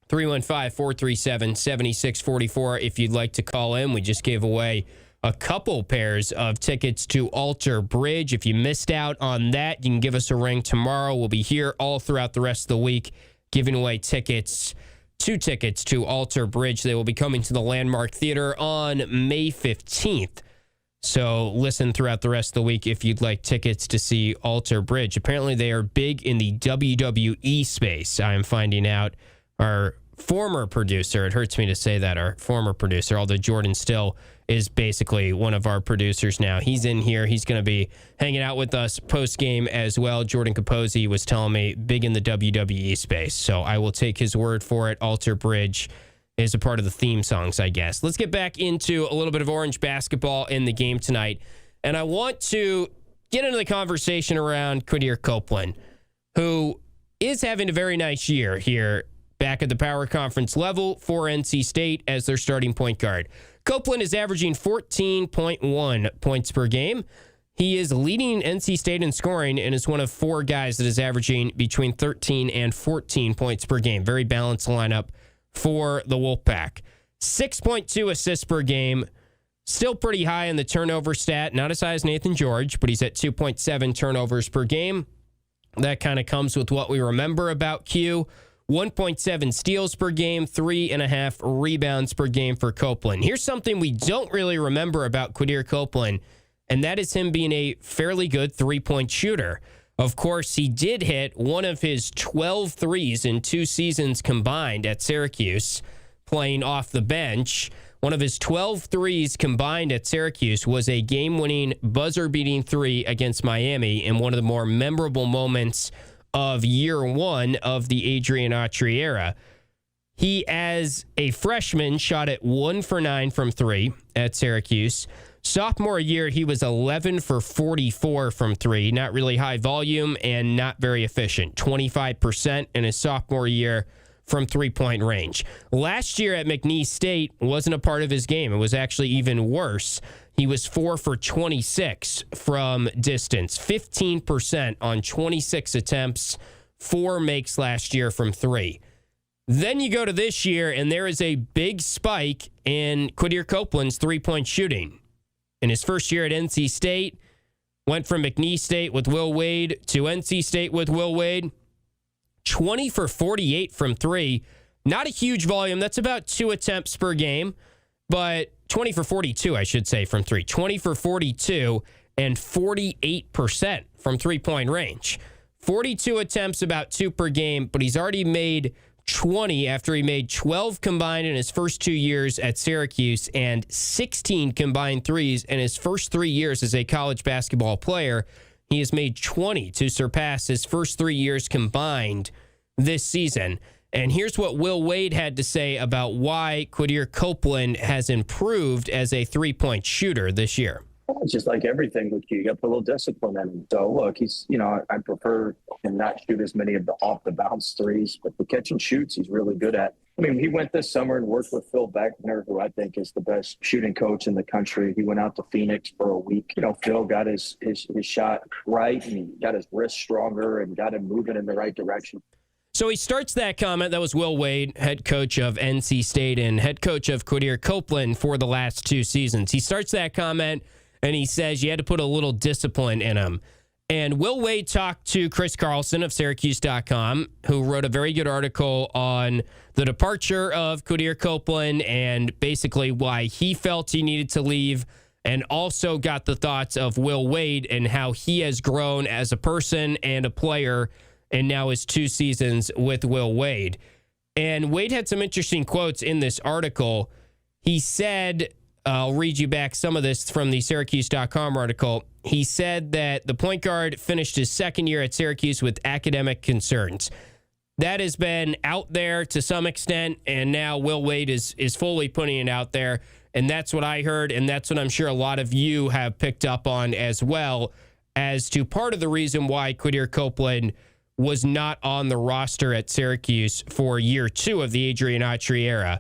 315-437-7644 if you'd like to call in. We just gave away a couple pairs of tickets to Alter Bridge. If you missed out on that, you can give us a ring tomorrow. We'll be here all throughout the rest of the week giving away tickets to Alter Bridge. They will be coming to the Landmark Theater on May 15th. So listen throughout the rest of the week if you'd like tickets to see Alter Bridge. Apparently they are big in the WWE space. I'm finding out. Our former producer, it hurts me to say that, our former producer, although Jordan still is basically one of our producers now. He's in here. He's going to be hanging out with us post-game as well. Jordan Capozzi was telling me big in the WWE space. So I will take his word for it. Alter Bridge is a part of the theme songs, I guess. Let's get back into a little bit of Orange basketball in the game tonight. And I want to get into the conversation around Quadir Copeland, who is having a very nice year here back at the Power Conference level for NC State as their starting point guard. Copeland is averaging 14.1 points per game. He is leading NC State in scoring and is one of 4 guys that is averaging between 13 and 14 points per game. Very balanced lineup for the Wolfpack. 6.2 assists per game. Still pretty high in the turnover stat. Not as high as Nathan George, but he's at 2.7 turnovers per game. That kind of comes with what we remember about Q. 1.7 steals per game, 3.5 rebounds per game for Copeland. Here's something we don't really remember about Quadir Copeland, and that is him being a fairly good three-point shooter. Of course, he did hit one of his 12 threes in 2 seasons combined at Syracuse, playing off the bench. One of his 12 threes combined at Syracuse was a game-winning, buzzer-beating three against Miami in one of the more memorable moments of year one of the Adrian Autry era. He, as a freshman, shot at 1 for 9 from 3 at Syracuse. Sophomore year, he was 11 for 44 from 3. Not really high volume and not very efficient. 25% in his sophomore year from three-point range. Last year at McNeese State wasn't a part of his game. It was actually even worse. He was 4 for 26 from distance, 15% on 26 attempts, 4 makes last year from 3. Then you go to this year, and there is a big spike in Quadir Copeland's three-point shooting. In his first year at NC State, went from McNeese State with Will Wade to NC State with Will Wade. 20 for 48 from 3. Not a huge volume. That's about 2 attempts per game, but 20 for 42, I should say, from 3. 20 for 42 and 48% from three-point range. 42 attempts, about 2 per game, but he's already made 20 after he made 12 combined in his first 2 years at Syracuse and 16 combined threes in his first 3 years as a college basketball player. He has made 20 to surpass his first 3 years combined this season. And here's what Will Wade had to say about why Quadir Copeland has improved as a three-point shooter this year. It's just like everything with you got to put a little discipline in him. So, look, he's, I prefer him not shoot as many of the off-the-bounce threes, but the catch and shoots he's really good at. I mean, he went this summer and worked with Phil Beckner, who I think is the best shooting coach in the country. He went out to Phoenix for a week. Phil got his shot right, and he got his wrist stronger and got him moving in the right direction. So he starts that comment. That was Will Wade, head coach of NC State and head coach of Quadir Copeland for the last 2 seasons. He starts that comment, and he says you had to put a little discipline in him. And Will Wade talked to Chris Carlson of Syracuse.com, who wrote a very good article on the departure of Quadir Copeland and basically why he felt he needed to leave, and also got the thoughts of Will Wade and how he has grown as a person and a player, and now his 2 seasons with Will Wade. And Wade had some interesting quotes in this article. He said, I'll read you back some of this from the Syracuse.com article. He said that the point guard finished his second year at Syracuse with academic concerns. That has been out there to some extent, and now Will Wade is fully putting it out there. And that's what I heard, and that's what I'm sure a lot of you have picked up on as well, as to part of the reason why Quadir Copeland was not on the roster at Syracuse for year 2 of the Adrian Autry era.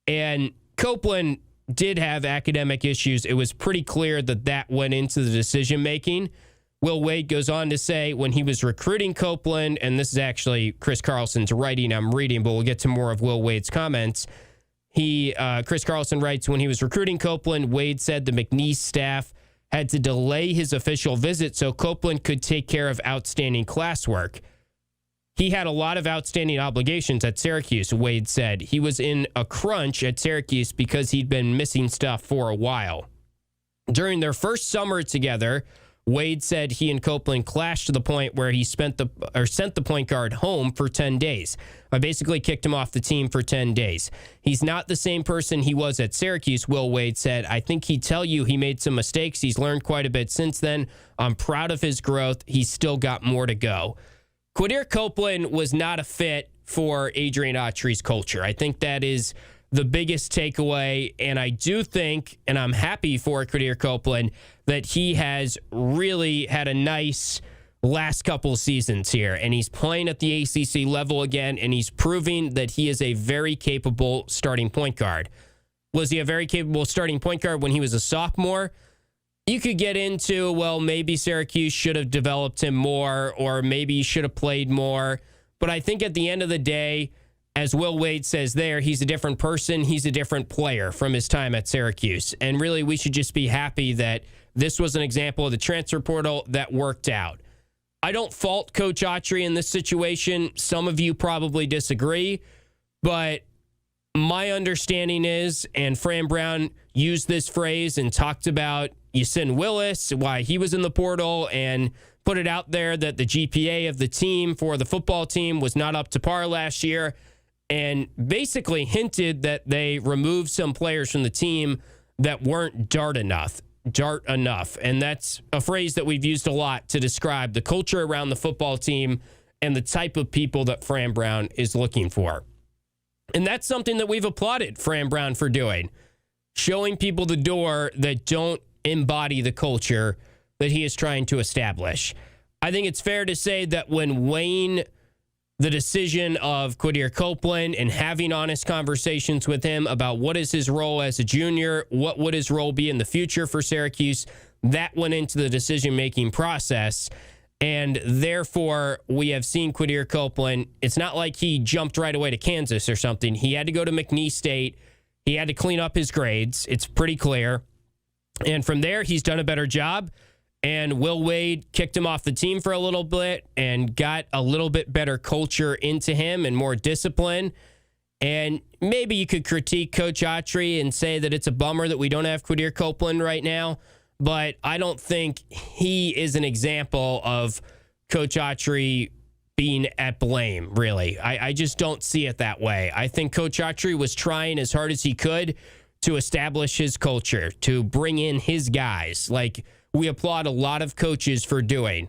And Copeland did have academic issues. It was pretty clear that went into the decision-making. Will Wade goes on to say when he was recruiting Copeland, and this is actually Chris Carlson's writing I'm reading, but we'll get to more of Will Wade's comments. Chris Carlson writes, when he was recruiting Copeland, Wade said the McNeese staff had to delay his official visit so Copeland could take care of outstanding classwork. He had a lot of outstanding obligations at Syracuse, Wade said. He was in a crunch at Syracuse because he'd been missing stuff for a while. During their first summer together, Wade said he and Copeland clashed to the point where he sent the point guard home for 10 days. I basically kicked him off the team for 10 days. He's not the same person he was at Syracuse, Will Wade said. I think he'd tell you he made some mistakes. He's learned quite a bit since then. I'm proud of his growth. He's still got more to go. Quadir Copeland was not a fit for Adrian Autry's culture. I think that is the biggest takeaway, and I do think, and I'm happy for Quadir Copeland, that he has really had a nice last couple seasons here, and he's playing at the ACC level again, and he's proving that he is a very capable starting point guard. Was he a very capable starting point guard when he was a sophomore? You could get into, well, maybe Syracuse should have developed him more, or maybe he should have played more. But I think at the end of the day, as Will Wade says there, he's a different person. He's a different player from his time at Syracuse. And really, we should just be happy that this was an example of the transfer portal that worked out. I don't fault Coach Autry in this situation. Some of you probably disagree, but my understanding is, and Fran Brown used this phrase and talked about Yasin Willis, why he was in the portal, and put it out there that the GPA of the team for the football team was not up to par last year, and basically hinted that they removed some players from the team that weren't dart enough. And that's a phrase that we've used a lot to describe the culture around the football team and the type of people that Fran Brown is looking for. And that's something that we've applauded Fran Brown for doing, showing people the door that don't embody the culture that he is trying to establish. I think it's fair to say that when weighing the decision of Quadir Copeland and having honest conversations with him about what is his role as a junior, what would his role be in the future for Syracuse, that went into the decision-making process. And therefore, we have seen Quadir Copeland. It's not like he jumped right away to Kansas or something. He had to go to McNeese State. He had to clean up his grades. It's pretty clear. And from there, he's done a better job. And Will Wade kicked him off the team for a little bit and got a little bit better culture into him and more discipline. And maybe you could critique Coach Autry and say that it's a bummer that we don't have Quadir Copeland right now. But I don't think he is an example of Coach Autry being at blame, really. I just don't see it that way. I think Coach Autry was trying as hard as he could to establish his culture, to bring in his guys, like we applaud a lot of coaches for doing.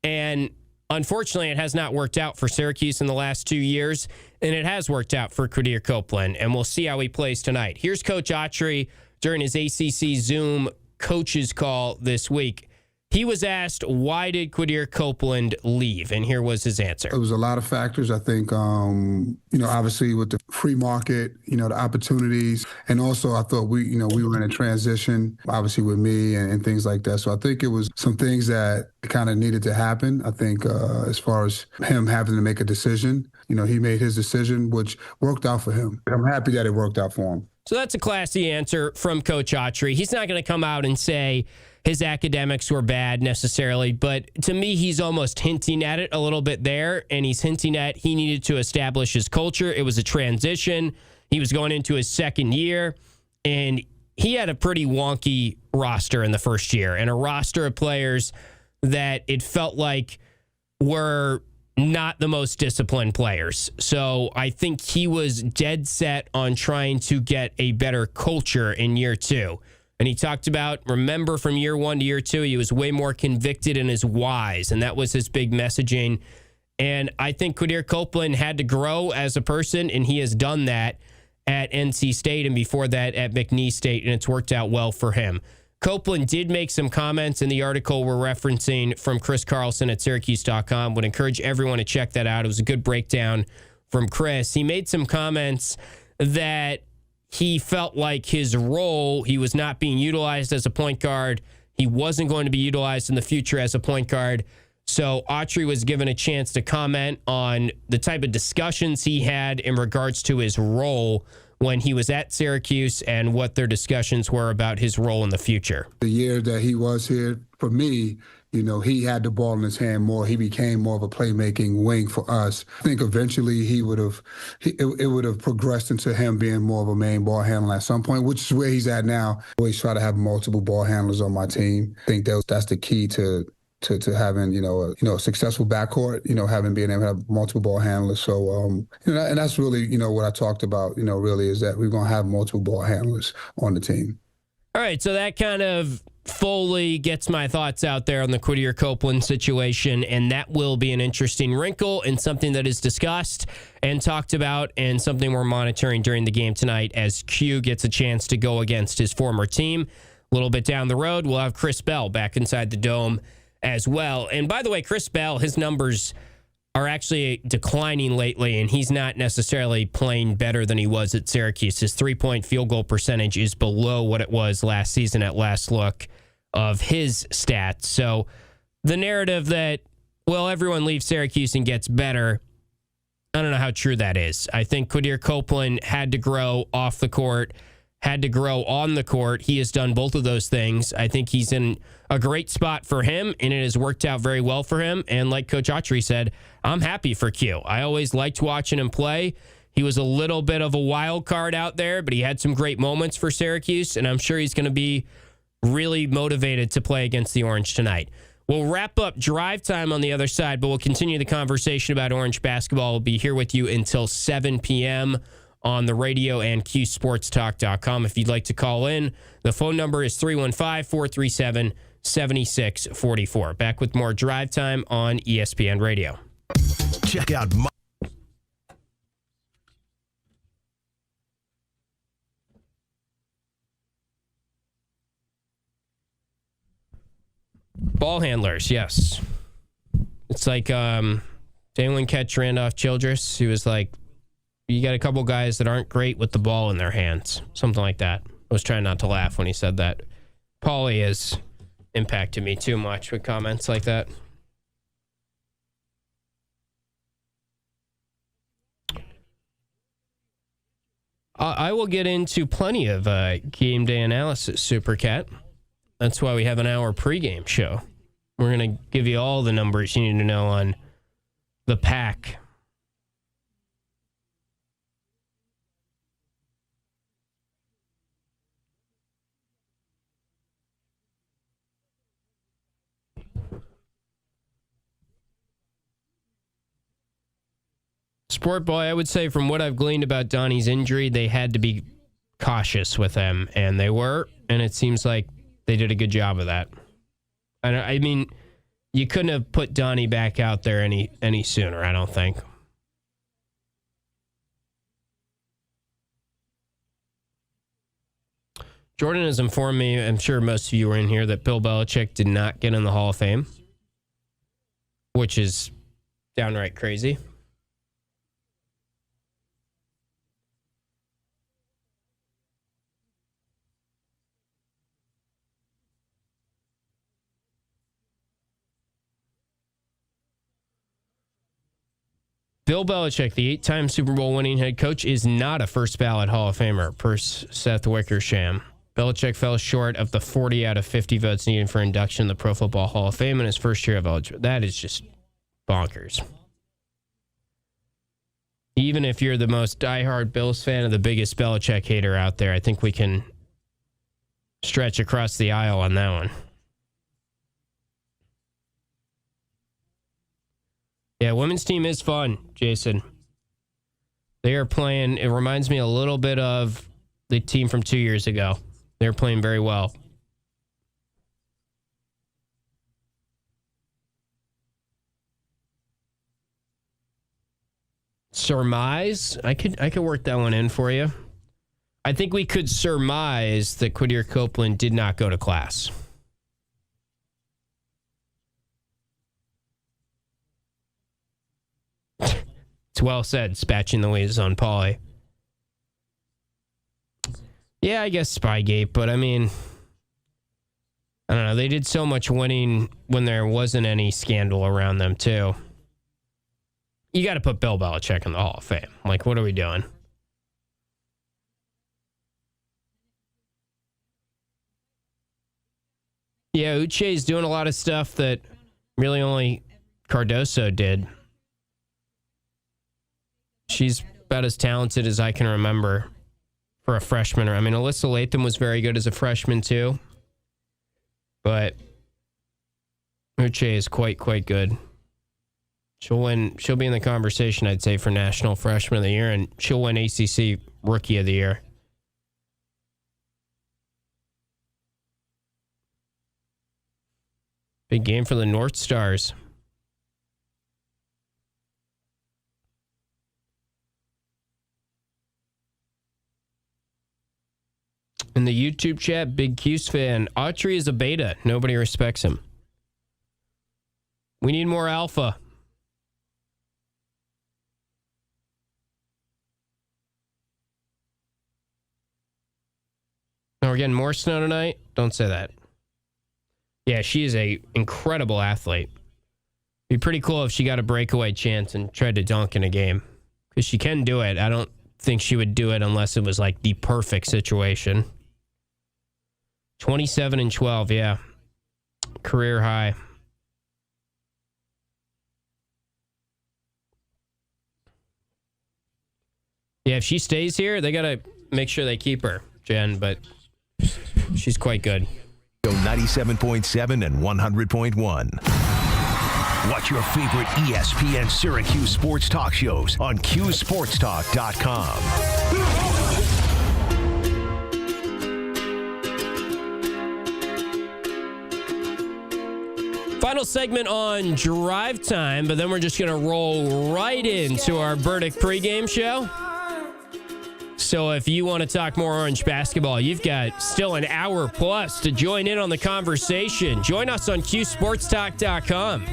And unfortunately, it has not worked out for Syracuse in the last 2 years, and it has worked out for Quadir Copeland, and we'll see how he plays tonight. Here's Coach Autry during his ACC Zoom coaches call this week. He was asked, why did Quadir Copeland leave? And here was his answer. It was a lot of factors. I think, obviously with the free market, the opportunities. And also I thought we were in a transition, obviously with me and things like that. So I think it was some things that kind of needed to happen. I think as far as him having to make a decision, he made his decision, which worked out for him. I'm happy that it worked out for him. So that's a classy answer from Coach Autry. He's not going to come out and say his academics were bad necessarily, but to me, he's almost hinting at it a little bit there, and he's hinting at he needed to establish his culture. It was a transition. He was going into his second year, and he had a pretty wonky roster in the first year, and a roster of players that it felt like were not the most disciplined players. So I think he was dead set on trying to get a better culture in year two. And he talked about, remember from year one to year two, he was way more convicted in his whys, and that was his big messaging. And I think Quadir Copeland had to grow as a person, and he has done that at NC State and before that at McNeese State, and it's worked out well for him. Copeland did make some comments in the article we're referencing from Chris Carlson at Syracuse.com. Would encourage everyone to check that out. It was a good breakdown from Chris. He made some comments that he felt like his role, he was not being utilized as a point guard. He wasn't going to be utilized in the future as a point guard. So Autry was given a chance to comment on the type of discussions he had in regards to his role when he was at Syracuse and what their discussions were about his role in the future. The year that he was here, for me, he had the ball in his hand more. He became more of a playmaking wing for us. I think eventually it would have progressed into him being more of a main ball handler at some point, which is where he's at now. I always try to have multiple ball handlers on my team. I think that's the key to having, a successful backcourt, being able to have multiple ball handlers. So, and that's really, what I talked about, really is that we're going to have multiple ball handlers on the team. All right. So that kind of fully gets my thoughts out there on the Quadir Copeland situation, and that will be an interesting wrinkle and something that is discussed and talked about and something we're monitoring during the game tonight as Q gets a chance to go against his former team. A little bit down the road, we'll have Chris Bell back inside the Dome as well. And by the way, Chris Bell, his numbers are actually declining lately, and he's not necessarily playing better than he was at Syracuse. His three-point field goal percentage is below what it was last season at last look of his stats. So the narrative that, well, everyone leaves Syracuse and gets better, I don't know how true that is. I think Quadir Copeland had to grow off the court, had to grow on the court. He has done both of those things. I think he's in a great spot for him, and it has worked out very well for him. And like Coach Autry said, I'm happy for Q. I always liked watching him play. He was a little bit of a wild card out there, but he had some great moments for Syracuse, and I'm sure he's going to be really motivated to play against the Orange tonight. We'll wrap up drive time on the other side, but we'll continue the conversation about Orange basketball. We'll be here with you until 7 p.m. on the radio and QSportsTalk.com. If you'd like to call in, the phone number is 315-437-7644. Back with more drive time on ESPN Radio. Check out ball handlers, yes. It's like they wouldn't catch Randolph Childress. He was like, you got a couple guys that aren't great with the ball in their hands. Something like that. I was trying not to laugh when he said that. Paulie has impacted me too much with comments like that. I will get into plenty of game day analysis, Super Cat. That's why we have an hour pregame show. We're going to give you all the numbers you need to know on the Pack. Sport Boy, I would say from what I've gleaned about Donnie's injury, they had to be cautious with him, and they were, and it seems like they did a good job of that. I mean, you couldn't have put Donnie back out there any sooner, I don't think. Jordan has informed me, I'm sure most of you were in here, that Bill Belichick did not get in the Hall of Fame, which is downright crazy. Bill Belichick, the 8-time Super Bowl winning head coach, is not a first ballot Hall of Famer, per Seth Wickersham. Belichick fell short of the 40 out of 50 votes needed for induction in the Pro Football Hall of Fame in his first year of eligibility. That is just bonkers. Even if you're the most diehard Bills fan or the biggest Belichick hater out there, I think we can stretch across the aisle on that one. Yeah, women's team is fun, Jason. They are playing, it reminds me a little bit of the team from 2 years ago. They're playing very well. Surmise? I could work that one in for you. I think we could surmise that Quadir Copeland did not go to class. It's well said, spatching the ways on Paulie. Yeah, I guess Spygate, but I mean, I don't know. They did so much winning when there wasn't any scandal around them, too. You got to put Bill Belichick in the Hall of Fame. Like, what are we doing? Yeah, Uche's doing a lot of stuff that really only Cardoso did. She's about as talented as I can remember for a freshman. I mean, Alyssa Latham was very good as a freshman, too. But Uche is quite good. She'll be in the conversation, I'd say, for National Freshman of the Year, and she'll win ACC Rookie of the Year. Big game for the North Stars. In the YouTube chat, big Cuse fan. Autry is a beta. Nobody respects him. We need more alpha. Oh, we're getting more snow tonight? Don't say that. Yeah, she is a incredible athlete. It'd be pretty cool if she got a breakaway chance and tried to dunk in a game. Because she can do it. I don't think she would do it unless it was like the perfect situation. 27-12, yeah. Career high. Yeah, if she stays here, they got to make sure they keep her, Jen, but she's quite good. 97.7 and 100.1. Watch your favorite ESPN Syracuse sports talk shows on CuseSportsTalk.com. Final segment on drive time, but then we're just going to roll right into our Burdick pregame show. So if you want to talk more Orange basketball, you've got still an hour plus to join in on the conversation. Join us on CuseSportsTalk.com.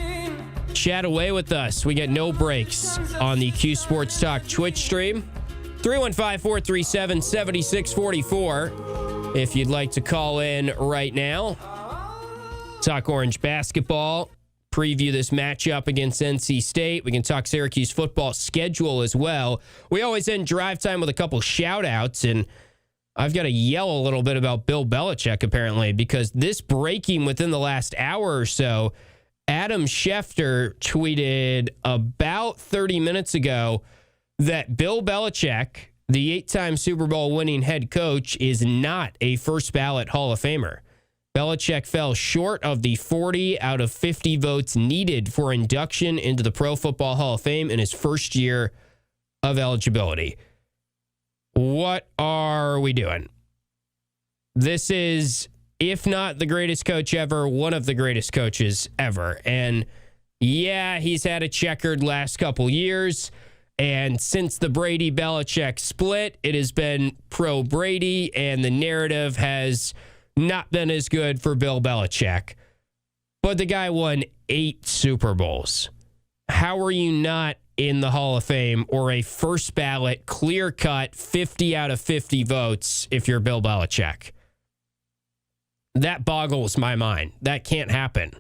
Chat away with us. We get no breaks on the Cuse Sports Talk Twitch stream. 315-437-7644. If you'd like to call in right now, talk Orange basketball, preview this matchup against NC State. We can talk Syracuse football schedule as well. We always end drive time with a couple shout-outs, and I've got to yell a little bit about Bill Belichick, apparently, because this breaking within the last hour or so, Adam Schefter tweeted about 30 minutes ago that Bill Belichick, the 8-time Super Bowl winning head coach, is not a first-ballot Hall of Famer. Belichick fell short of the 40 out of 50 votes needed for induction into the Pro Football Hall of Fame in his first year of eligibility. What are we doing? This is, if not the greatest coach ever, one of the greatest coaches ever. And yeah, he's had a checkered last couple years. And since the Brady-Belichick split, it has been pro-Brady, and the narrative has not been as good for Bill Belichick. But the guy won 8 Super Bowls. How are you not in the Hall of Fame or a first ballot, clear-cut 50 out of 50 votes if you're Bill Belichick? That boggles my mind. That can't happen.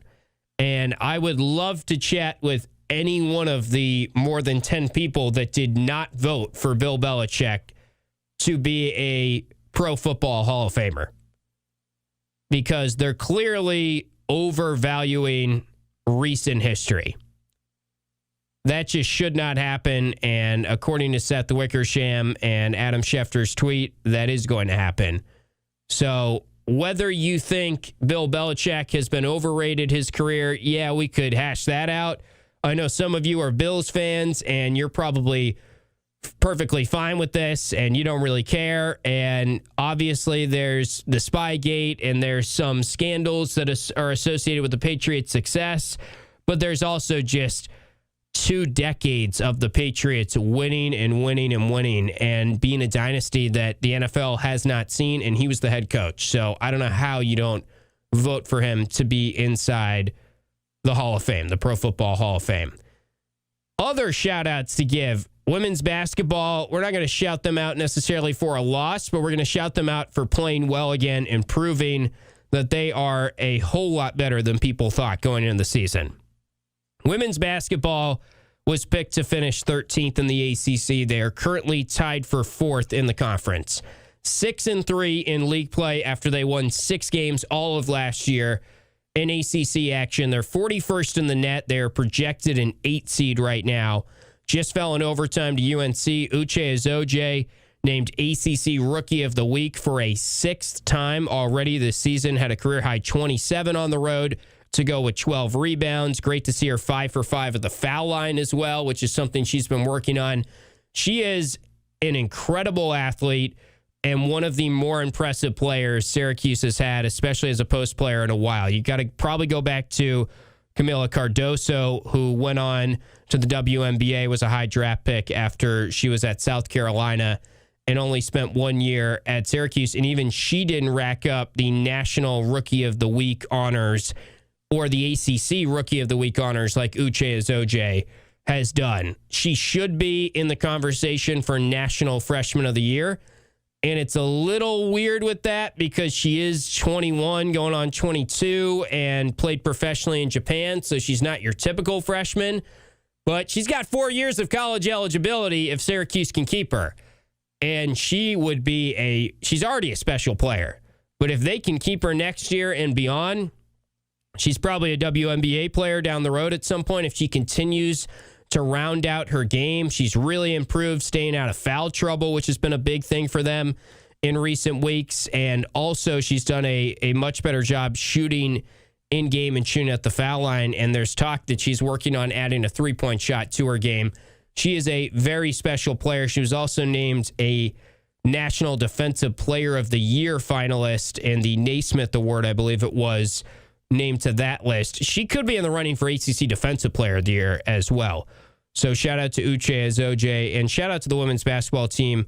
And I would love to chat with any one of the more than 10 people that did not vote for Bill Belichick to be a Pro Football Hall of Famer, because they're clearly overvaluing recent history. That just should not happen, and according to Seth Wickersham and Adam Schefter's tweet, that is going to happen. So whether you think Bill Belichick has been overrated his career, yeah, we could hash that out. I know some of you are Bills fans, and you're probably perfectly fine with this, and you don't really care. And obviously there's the Spygate, and there's some scandals that are associated with the Patriots' success, but there's also just 2 decades of the Patriots winning and winning and winning and being a dynasty that the NFL has not seen, and he was the head coach. So I don't know how you don't vote for him to be inside the Hall of Fame, the Pro Football Hall of Fame. Other shout-outs to give. Women's basketball, we're not going to shout them out necessarily for a loss, but we're going to shout them out for playing well again and proving that they are a whole lot better than people thought going into the season. Women's basketball was picked to finish 13th in the ACC. They are currently tied for 4th in the conference. 6-3 in league play after they won 6 games all of last year in ACC action. They're 41st in the net. They're projected an 8 seed right now. Just fell in overtime to UNC. Uche Azoje named ACC Rookie of the Week for a 6th time already this season. Had a career-high 27 on the road to go with 12 rebounds. Great to see her 5 for 5 at the foul line as well, which is something she's been working on. She is an incredible athlete and one of the more impressive players Syracuse has had, especially as a post player, in a while. You got to probably go back to Camila Cardoso, who went on to the WNBA, was a high draft pick after she was at South Carolina and only spent 1 year at Syracuse. And even she didn't rack up the National Rookie of the Week honors or the ACC Rookie of the Week honors like Uche Azoje has done. She should be in the conversation for National Freshman of the Year. And it's a little weird with that because she is 21 going on 22 and played professionally in Japan. So she's not your typical freshman, but she's got 4 years of college eligibility if Syracuse can keep her. And she's already a special player. But if they can keep her next year and beyond, she's probably a WNBA player down the road at some point if she continues to round out her game. She's really improved staying out of foul trouble, which has been a big thing for them in recent weeks. And also she's done a much better job shooting in game and shooting at the foul line. And there's talk that she's working on adding a 3-point shot to her game. She is a very special player. She was also named a National Defensive Player of the Year finalist, and the Naismith Award, I believe it was, named to that list. She could be in the running for ACC Defensive Player of the Year as well. So shout out to Uche Azoje, and shout out to the women's basketball team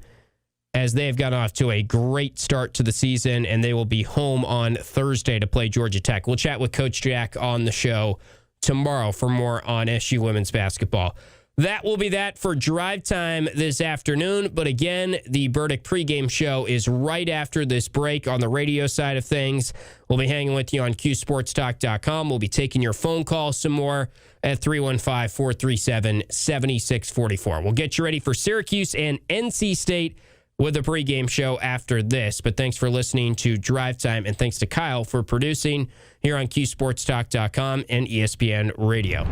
as they have gotten off to a great start to the season, and they will be home on Thursday to play Georgia Tech. We'll chat with Coach Jack on the show tomorrow for more on SU women's basketball. That will be that for Drive Time this afternoon. But again, the Burdick pregame show is right after this break on the radio side of things. We'll be hanging with you on QSportsTalk.com. We'll be taking your phone calls some more at 315-437-7644. We'll get you ready for Syracuse and NC State with the pregame show after this. But thanks for listening to Drive Time, and thanks to Kyle for producing here on QSportsTalk.com and ESPN Radio.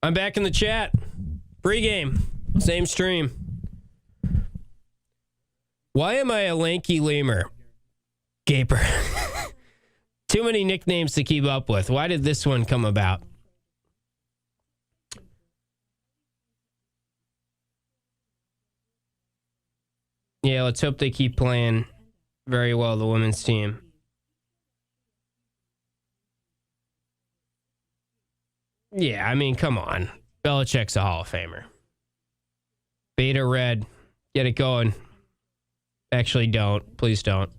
I'm back in the chat. Pregame. Same stream. Why am I a lanky lemur? Gaper. Too many nicknames to keep up with. Why did this one come about? Yeah, let's hope they keep playing very well, the women's team. Yeah, I mean, come on. Belichick's a Hall of Famer. Beta Red. Get it going. Actually, don't. Please don't.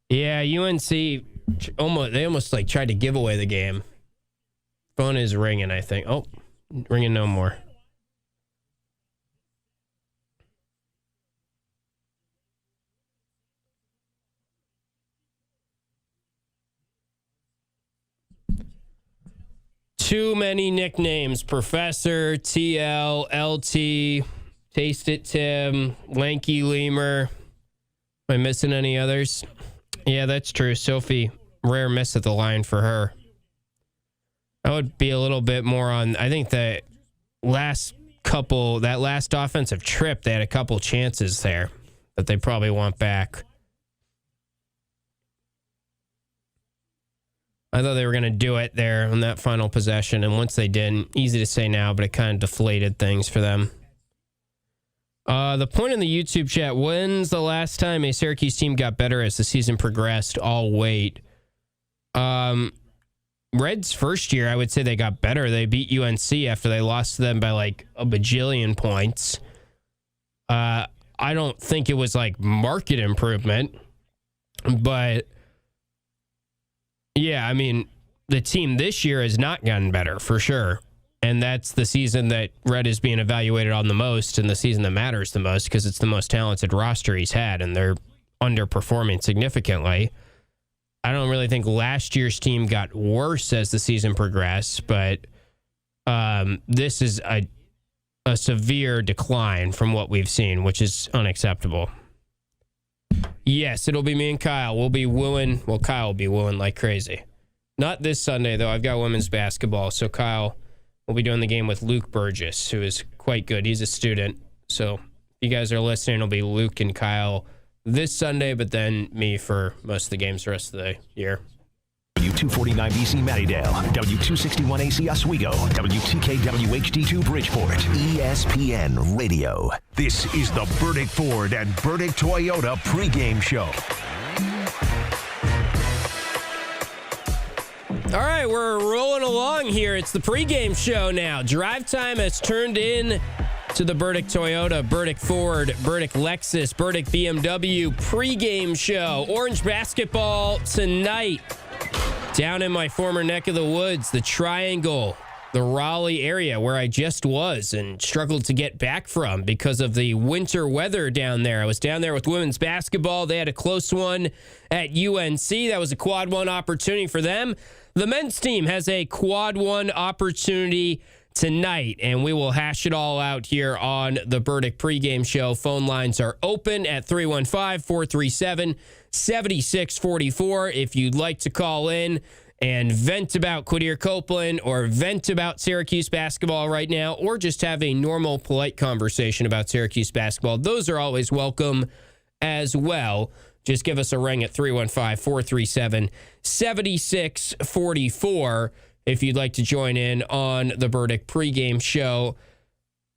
Yeah, UNC almost like tried to give away the game. Phone is ringing, I think. Oh, ringing no more. Too many nicknames. Professor, TL, LT, Taste It Tim, Lanky Lemur. Am I missing any others? Yeah, that's true. Sophie, rare miss at the line for her. I would be a little bit more on, I think that last offensive trip, they had a couple chances there that they probably want back. I thought they were going to do it there on that final possession, and once they didn't, easy to say now, but it kind of deflated things for them. The point in the YouTube chat, when's the last time a Syracuse team got better as the season progressed? I'll wait. Reds' first year, I would say they got better. They beat UNC after they lost to them by like a bajillion points. I don't think it was like market improvement, but yeah, I mean, the team this year has not gotten better for sure. And that's the season that Red is being evaluated on the most, and the season that matters the most because it's the most talented roster he's had, and they're underperforming significantly. I don't really think last year's team got worse as the season progressed, but this is a severe decline from what we've seen, which is unacceptable. Yes, it'll be me and Kyle. We'll be wooing. Well, Kyle will be wooing like crazy. Not this Sunday, though. I've got women's basketball, so Kyle will be doing the game with Luke Burgess, who is quite good. He's a student. So if you guys are listening, it'll be Luke and Kyle this Sunday, but then me for most of the games the rest of the year. W249BC Mattydale, W261AC Oswego, WTKWHD2 Bridgeport, ESPN Radio. This is the Burdick Ford and Burdick Toyota pregame show. All right, we're rolling along here. It's the pregame show now. Drive time has turned in to the Burdick Toyota, Burdick Ford, Burdick Lexus, Burdick BMW pregame show. Orange basketball tonight. Down in my former neck of the woods, the Triangle, the Raleigh area where I just was and struggled to get back from because of the winter weather down there. I was down there with women's basketball. They had a close one at UNC. That was a quad one opportunity for them. The men's team has a quad one opportunity tonight, and we will hash it all out here on the Burdick pregame show. Phone lines are open at 315-437-7644. If you'd like to call in and vent about Quadir Copeland or vent about Syracuse basketball right now, or just have a normal, polite conversation about Syracuse basketball, those are always welcome as well. Just give us a ring at 315-437-7644 if you'd like to join in on the Burdick pregame show,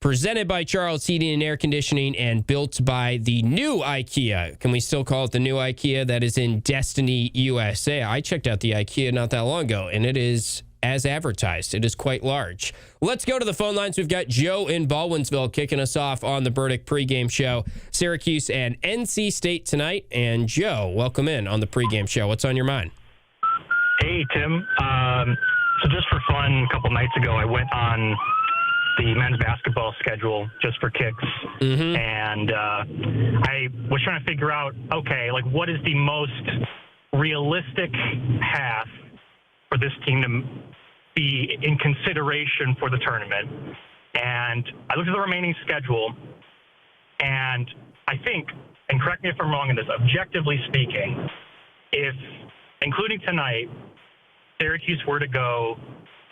presented by Charles Heating and Air Conditioning and built by the new IKEA. Can we still call it the new IKEA? That is in Destiny, USA. I checked out the IKEA not that long ago, and it is as advertised. It is quite large. Let's go to the phone lines. We've got Joe in Baldwinsville kicking us off on the Burdick pregame show. Syracuse and NC State tonight. And Joe, welcome in on the pregame show. What's on your mind? Hey, Tim. So just for fun, a couple nights ago, I went on the men's basketball schedule just for kicks. And I was trying to figure out, okay, like what is the most realistic path for this team to be in consideration for the tournament. And I looked at the remaining schedule, and I think, and correct me if I'm wrong in this, objectively speaking, if, including tonight, Syracuse were to go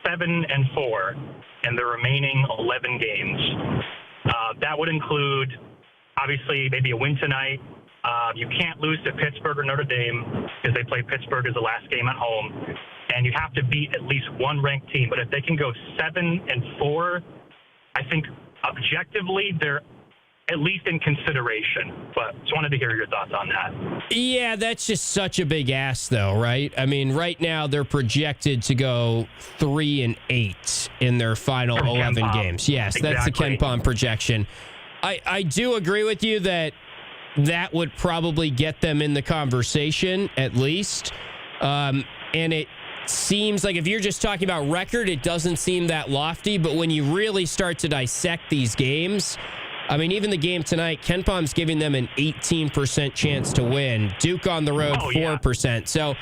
7-4 in the remaining 11 games, that would include, obviously, maybe a win tonight. You can't lose to Pittsburgh or Notre Dame because they play Pittsburgh as the last game at home. And you have to beat at least one ranked team. But if they can go 7-4, I think objectively they're at least in consideration. But just wanted to hear your thoughts on that. Yeah, that's just such a big ask, though, right? I mean, right now they're projected to go 3-8 in their final 11 games. Yes, exactly. That's the Ken Pom projection. I do agree with you that would probably get them in the conversation, at least. And it seems like if you're just talking about record, it doesn't seem that lofty. But when you really start to dissect these games, I mean, even the game tonight, Ken Pom's giving them an 18% chance to win. Duke on the road, 4%. Yeah. So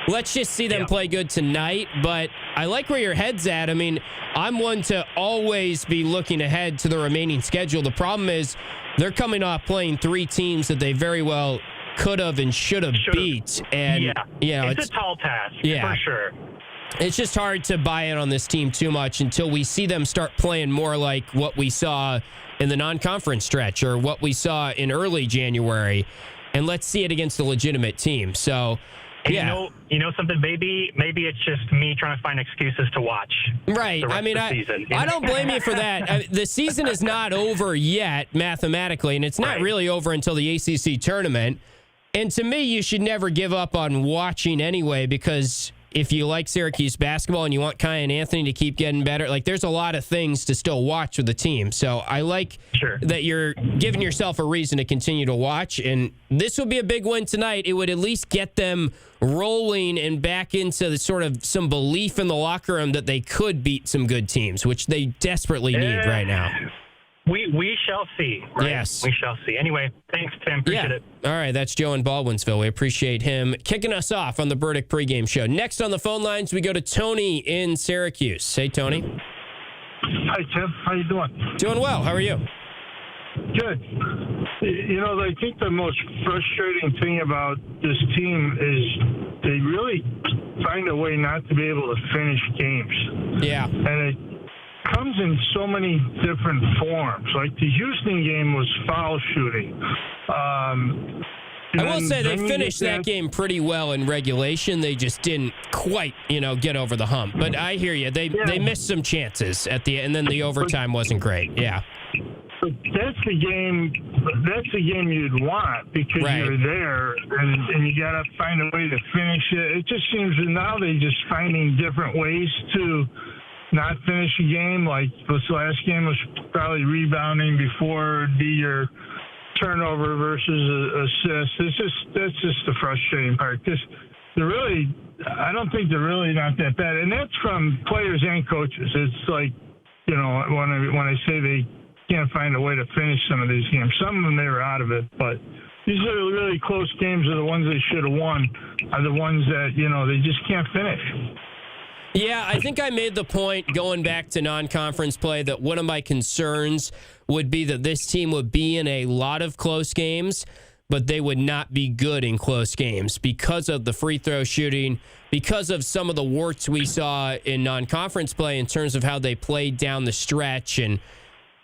let's just see them play good tonight. But I like where your head's at. I mean, I'm one to always be looking ahead to the remaining schedule. The problem is they're coming off playing three teams that they very well could have and should have beat. And, you know, it's a tall task, for sure. It's just hard to buy in on this team too much until we see them start playing more like what we saw in the non-conference stretch or what we saw in early January. And let's see it against a legitimate team. So, and you know something, maybe it's just me trying to find excuses to watch. Right. I mean, I don't blame you for that. The season is not over yet mathematically, and it's not really over until the ACC tournament. And to me, you should never give up on watching anyway, because if you like Syracuse basketball and you want Kai and Anthony to keep getting better, like there's a lot of things to still watch with the team. So I like that you're giving yourself a reason to continue to watch. And this would be a big win tonight. It would at least get them rolling and back into the sort of some belief in the locker room that they could beat some good teams, which they desperately need right now. We shall see. Right? Yes. We shall see. Anyway, thanks, Tim. Appreciate it. All right, that's Joe in Baldwinsville. We appreciate him kicking us off on the Burdick pregame show. Next on the phone lines, we go to Tony in Syracuse. Hey, Tony. Hi, Tim. How you doing? Doing well. How are you? Good. You know, I think the most frustrating thing about this team is they really find a way not to be able to finish games. Yeah. And it comes in so many different forms. Like the Houston game was foul shooting. I will say they finished that game pretty well in regulation. They just didn't quite, get over the hump. But I hear you. They missed some chances at the end, and then the overtime wasn't great. Yeah. But that's the game you'd want because you're there, and you got to find a way to finish it. It just seems that now they're just finding different ways to not finish a game. Like this last game was probably rebounding before it'd be your turnover versus assist. That's just the frustrating part. Because I don't think they're really not that bad, and that's from players and coaches. It's like, when I say they can't find a way to finish some of these games. Some of them they were out of it, but these are really close games. Are the ones they should have won. Are the ones that they just can't finish. Yeah, I think I made the point going back to non-conference play that one of my concerns would be that this team would be in a lot of close games, but they would not be good in close games because of the free throw shooting, because of some of the warts we saw in non-conference play in terms of how they played down the stretch. And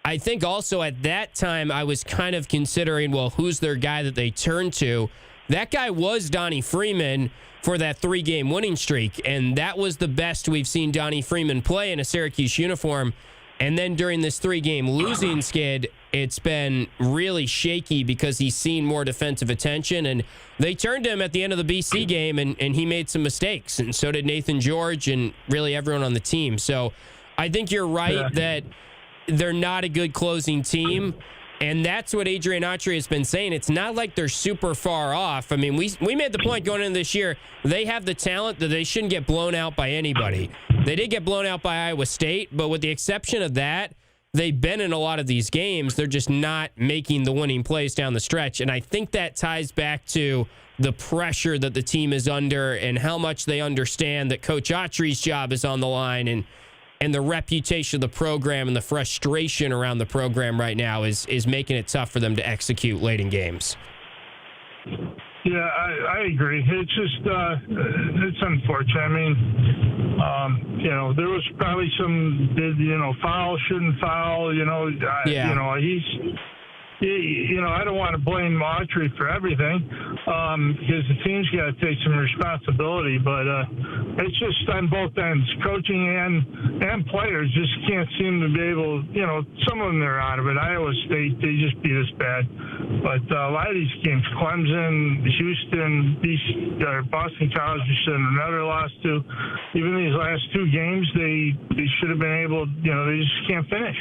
I think also at that time I was kind of considering, well, who's their guy that they turn to? That guy was Donnie Freeman for that 3-game winning streak, and that was the best we've seen Donnie Freeman play in a Syracuse uniform. And then during this 3-game losing skid, it's been really shaky because he's seen more defensive attention, and they turned him at the end of the BC game, and he made some mistakes, and so did Nathan George and really everyone on the team. So I think you're right that they're not a good closing team. And that's what Adrian Autry has been saying. It's not like they're super far off. I mean, we made the point going into this year, they have the talent that they shouldn't get blown out by anybody. They did get blown out by Iowa State, but with the exception of that, they've been in a lot of these games. They're just not making the winning plays down the stretch. And I think that ties back to the pressure that the team is under and how much they understand that Coach Autry's job is on the line, and the reputation of the program and the frustration around the program right now is making it tough for them to execute late in games. Yeah, I agree. It's just it's unfortunate. I mean, there was probably some foul, shouldn't foul. I don't want to blame Autry for everything because the team's got to take some responsibility. But it's just on both ends, coaching and players just can't seem to be able. Some of them they're out of it. Iowa State, they just beat us bad. But a lot of these games, Clemson, Houston, Boston College, another loss to. Even these last 2 games, they should have been able. They just can't finish.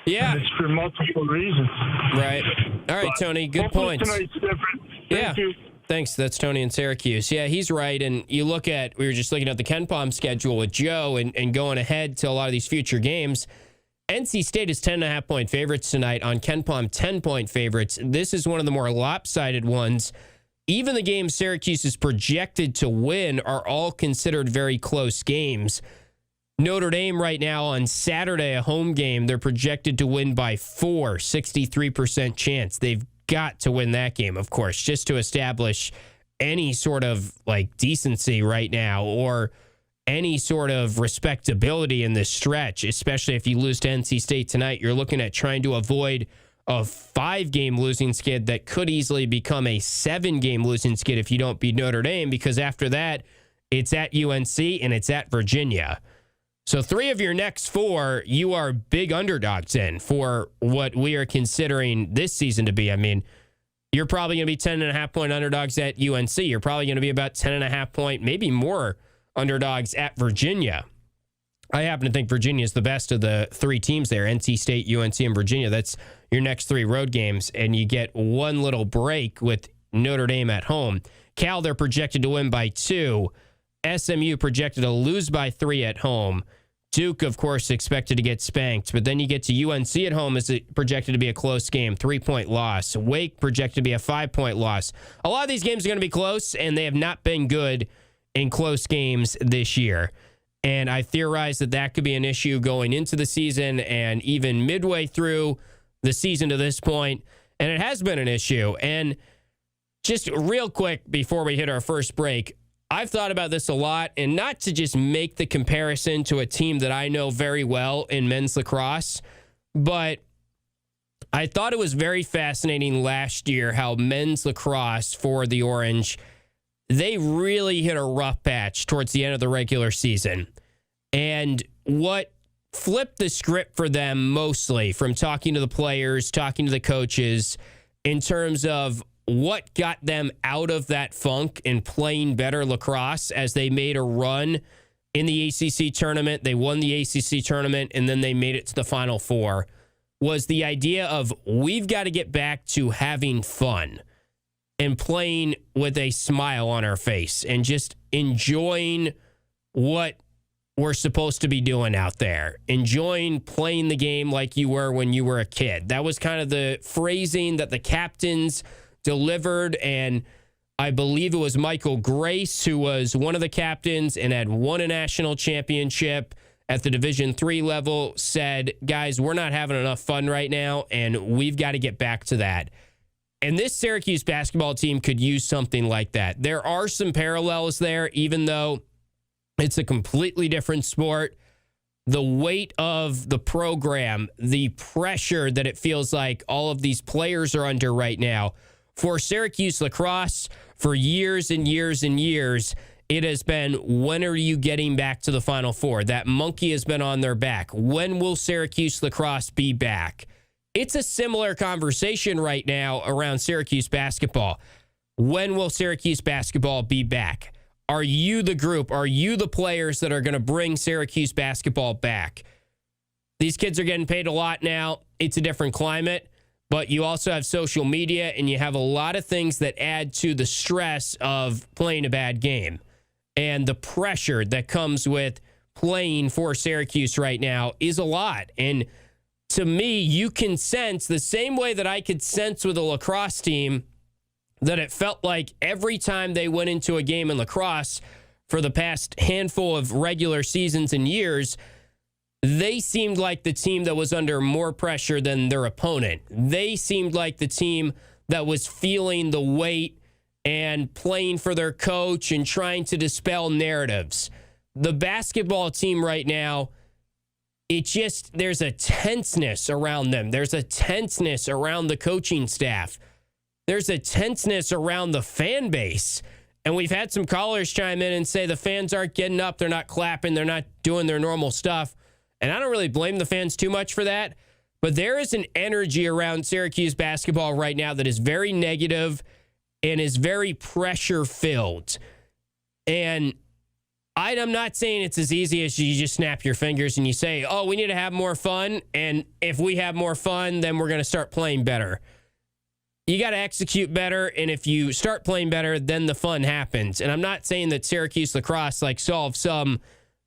Yeah. And it's for multiple reasons. Right. All right, Tony, good points. Tonight's different. Thank you. Thanks. That's Tony in Syracuse. Yeah, he's right. And you look at, we were just looking at the KenPom schedule with Joe and going ahead to a lot of these future games. NC State is 10.5-point favorites tonight. On KenPom, 10-point favorites. This is one of the more lopsided ones. Even the games Syracuse is projected to win are all considered very close games. Notre Dame right now on Saturday, a home game, they're projected to win by 4, 63% chance. They've got to win that game, of course, just to establish any sort of decency right now or any sort of respectability in this stretch, especially if you lose to NC State tonight. You're looking at trying to avoid a 5-game losing skid that could easily become a 7-game losing skid if you don't beat Notre Dame, because after that, it's at UNC and it's at Virginia. So 3 of your next 4, you are big underdogs in for what we are considering this season to be. I mean, you're probably going to be 10.5-point underdogs at UNC. You're probably going to be about 10.5-point, maybe more underdogs at Virginia. I happen to think Virginia is the best of the 3 teams there, NC State, UNC, and Virginia. That's your next 3 road games, and you get one little break with Notre Dame at home. Cal, they're projected to win by 2. SMU projected to lose by 3 at home. Duke, of course, expected to get spanked, but then you get to UNC at home is projected to be a close game, 3-point loss. Wake projected to be a 5-point loss. A lot of these games are going to be close, and they have not been good in close games this year. And I theorize that could be an issue going into the season and even midway through the season to this point. And it has been an issue. And just real quick before we hit our first break, I've thought about this a lot, and not to just make the comparison to a team that I know very well in men's lacrosse, but I thought it was very fascinating last year how men's lacrosse for the Orange, they really hit a rough patch towards the end of the regular season. And what flipped the script for them mostly, from talking to the players, talking to the coaches, in terms of what got them out of that funk and playing better lacrosse as they made a run in the ACC tournament. They won the ACC tournament, and then they made it to the Final Four, was the idea of we've got to get back to having fun and playing with a smile on our face and just enjoying what we're supposed to be doing out there. Enjoying playing the game like you were when you were a kid. That was kind of the phrasing that the captains delivered, and I believe it was Michael Grace, who was one of the captains and had won a national championship at the Division III level, said, guys, we're not having enough fun right now, and we've got to get back to that. And this Syracuse basketball team could use something like that. There are some parallels there, even though it's a completely different sport. The weight of the program, the pressure that it feels like all of these players are under right now. For Syracuse lacrosse, for years and years and years, it has been, when are you getting back to the Final Four? That monkey has been on their back. When will Syracuse lacrosse be back? It's a similar conversation right now around Syracuse basketball. When will Syracuse basketball be back? Are you the group? Are you the players that are going to bring Syracuse basketball back? These kids are getting paid a lot now. It's a different climate, but you also have social media, and you have a lot of things that add to the stress of playing a bad game and the pressure that comes with playing for Syracuse right now is a lot. And to me, you can sense the same way that I could sense with a lacrosse team that it felt like every time they went into a game in lacrosse for the past handful of regular seasons and years, they seemed like the team that was under more pressure than their opponent. They seemed like the team that was feeling the weight and playing for their coach and trying to dispel narratives. The basketball team right now, there's a tenseness around them. There's a tenseness around the coaching staff. There's a tenseness around the fan base. And we've had some callers chime in and say the fans aren't getting up, they're not clapping, they're not doing their normal stuff. And I don't really blame the fans too much for that. But there is an energy around Syracuse basketball right now that is very negative and is very pressure-filled. And I'm not saying it's as easy as you just snap your fingers and you say, oh, we need to have more fun. And if we have more fun, then we're going to start playing better. You got to execute better, and if you start playing better, then the fun happens. And I'm not saying that Syracuse lacrosse solved some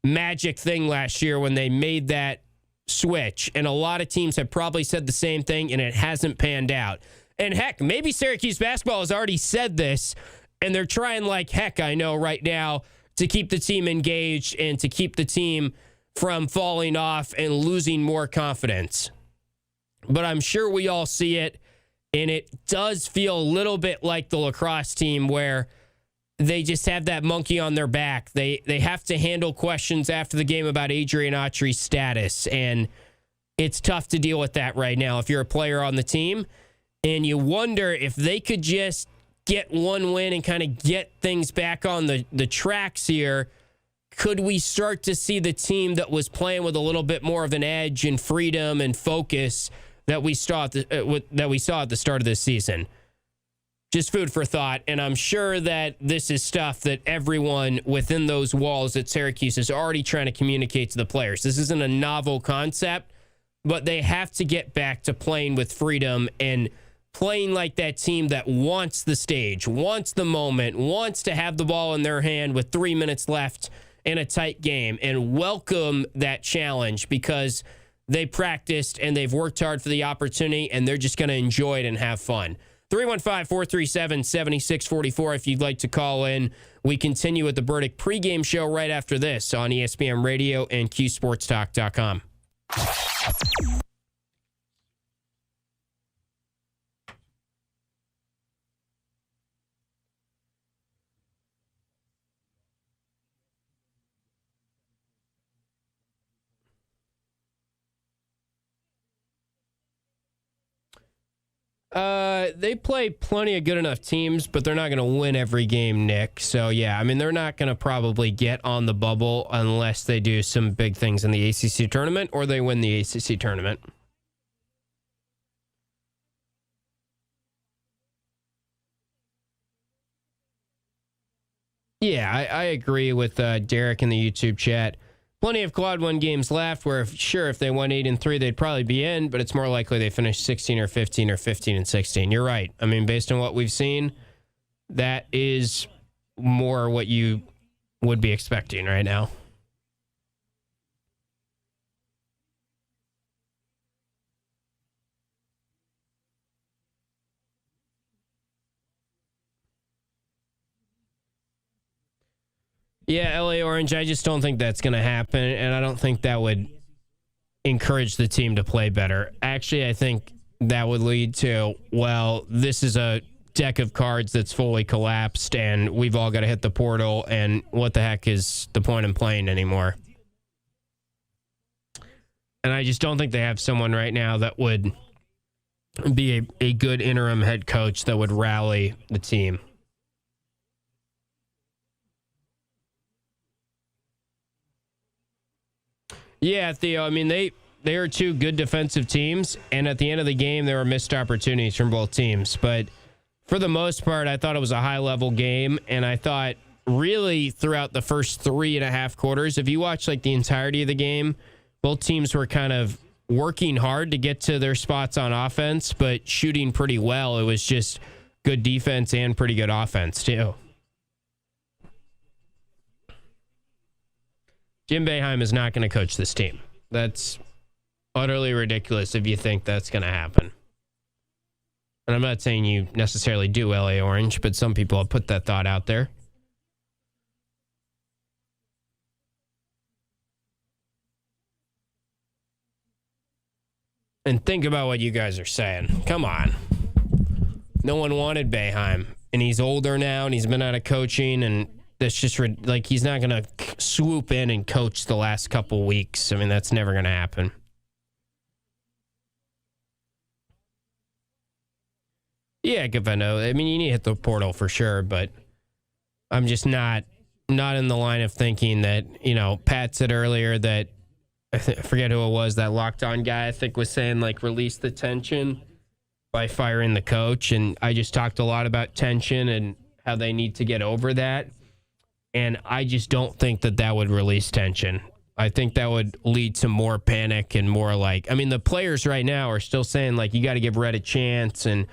magic thing last year when they made that switch. And a lot of teams have probably said the same thing, and it hasn't panned out. And heck, maybe Syracuse basketball has already said this, and they're trying like heck, I know right now, to keep the team engaged and to keep the team from falling off and losing more confidence. But I'm sure we all see it. And it does feel a little bit like the lacrosse team where they just have that monkey on their back. They have to handle questions after the game about Adrian Autry's status. And it's tough to deal with that right now if you're a player on the team. And you wonder if they could just get one win and kind of get things back on the tracks here. Could we start to see the team that was playing with a little bit more of an edge and freedom and focus that we saw at the start of this season? Just food for thought, and I'm sure that this is stuff that everyone within those walls at Syracuse is already trying to communicate to the players. This isn't a novel concept, but they have to get back to playing with freedom and playing like that team that wants the stage, wants the moment, wants to have the ball in their hand with 3 minutes left in a tight game, and welcome that challenge because they practiced and they've worked hard for the opportunity, and they're just going to enjoy it and have fun. 315-437-7644 if you'd like to call in. We continue with the Burdick pregame show right after this on ESPN Radio and QSportsTalk.com. They play plenty of good enough teams, but they're not going to win every game, Nick. So, yeah, I mean, they're not going to probably get on the bubble unless they do some big things in the ACC tournament or they win the ACC tournament. Yeah, I agree with Derek in the YouTube chat. Plenty of Quad 1 games left where, if they won 8-3, they'd probably be in, but it's more likely they finish 16 or 15 or 15-16. You're right. I mean, based on what we've seen, that is more what you would be expecting right now. Yeah, LA Orange, I just don't think that's going to happen, and I don't think that would encourage the team to play better. Actually, I think that would lead to, well, this is a deck of cards that's fully collapsed, and we've all got to hit the portal, and what the heck is the point in playing anymore? And I just don't think they have someone right now that would be a good interim head coach that would rally the team. Yeah, Theo, I mean, they are two good defensive teams, and at the end of the game, there were missed opportunities from both teams. But for the most part, I thought it was a high-level game, and I thought really throughout the first 3.5 quarters, if you watch like the entirety of the game, both teams were kind of working hard to get to their spots on offense, but shooting pretty well. It was just good defense and pretty good offense, too. Jim Boeheim is not going to coach this team. That's utterly ridiculous if you think that's going to happen. And I'm not saying you necessarily do, LA Orange, but some people have put that thought out there. And think about what you guys are saying. Come on. No one wanted Boeheim, and he's older now, and he's been out of coaching, and that's just like he's not going to swoop in and coach the last couple weeks. I mean, that's never going to happen. Yeah, Gavino. I mean, you need to hit the portal for sure, but I'm just not in the line of thinking that, you know, Pat said earlier that, I forget who it was, that locked on guy, I think was saying, like, release the tension by firing the coach. And I just talked a lot about tension and how they need to get over that. And I just don't think that would release tension. I think that would lead to more panic and more like, I mean, the players right now are still saying, like, you got to give Red a chance. And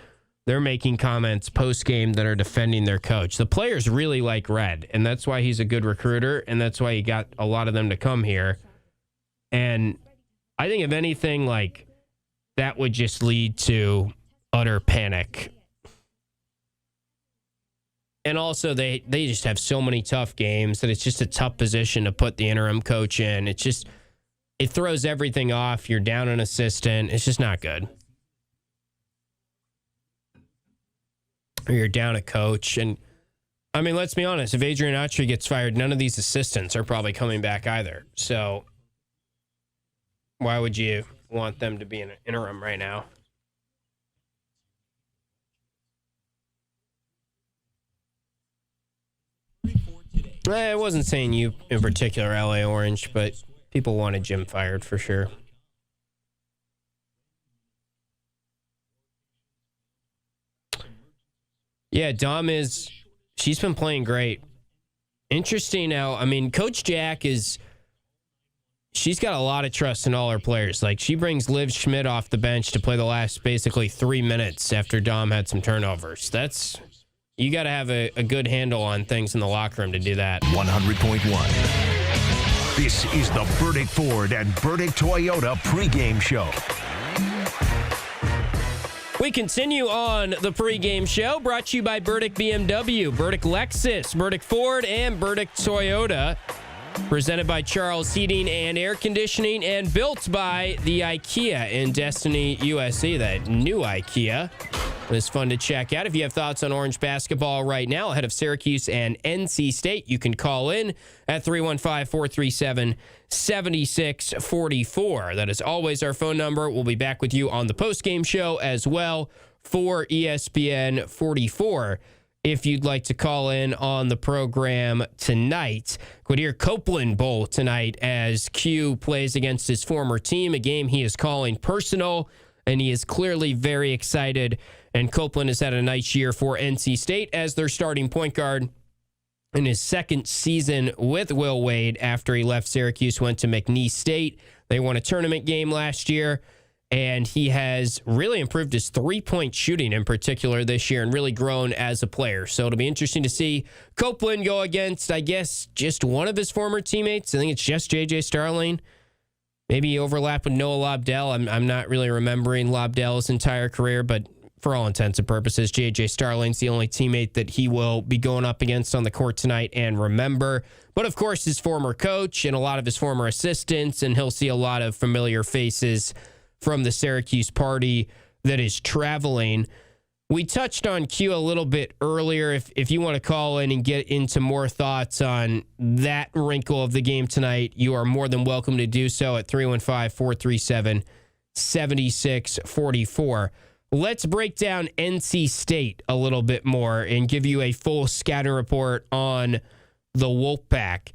they're making comments post-game that are defending their coach. The players really like Red, and that's why he's a good recruiter, and that's why he got a lot of them to come here. And I think if anything, like, that would just lead to utter panic. And also, they just have so many tough games that it's just a tough position to put the interim coach in. It throws everything off. You're down an assistant. It's just not good. Or you're down a coach. And, I mean, let's be honest. If Adrian Autry gets fired, none of these assistants are probably coming back either. So why would you want them to be in an interim right now? I wasn't saying you in particular, LA Orange, but people wanted Jim fired for sure. Yeah, Dom she's been playing great. Interesting now, I mean, Coach Jack she's got a lot of trust in all her players. Like, she brings Liv Schmidt off the bench to play the last basically 3 minutes after Dom had some turnovers. You got to have a good handle on things in the locker room to do that. 100.1. This is the Burdick Ford and Burdick Toyota pregame show. We continue on the pregame show, brought to you by Burdick BMW, Burdick Lexus, Burdick Ford, and Burdick Toyota. Presented by Charles Heating and Air Conditioning, and built by the IKEA in Destiny, USA, that new IKEA. It's fun to check out. If you have thoughts on Orange basketball right now, ahead of Syracuse and NC State, you can call in at 315-437-7644. That is always our phone number. We'll be back with you on the postgame show as well. for ESPN 44 if you'd like to call in on the program tonight. Quadir Copeland Bowl tonight as Q plays against his former team, a game he is calling personal, and he is clearly very excited. And Copeland has had a nice year for NC State as their starting point guard in his second season with Will Wade after he left Syracuse, went to McNeese State. They won a tournament game last year, and he has really improved his three-point shooting in particular this year and really grown as a player. So it'll be interesting to see Copeland go against, I guess, just one of his former teammates. I think it's just J.J. Starling. Maybe he overlapped with Noah Lobdell. I'm not really remembering Lobdell's entire career, but for all intents and purposes, J.J. Starling's the only teammate that he will be going up against on the court tonight and remember. But, of course, his former coach and a lot of his former assistants, and he'll see a lot of familiar faces from the Syracuse party that is traveling. We touched on Q a little bit earlier. If you want to call in and get into more thoughts on that wrinkle of the game tonight, you are more than welcome to do so at 315-437-7644. Let's break down NC State a little bit more and give you a full scouting report on the Wolfpack.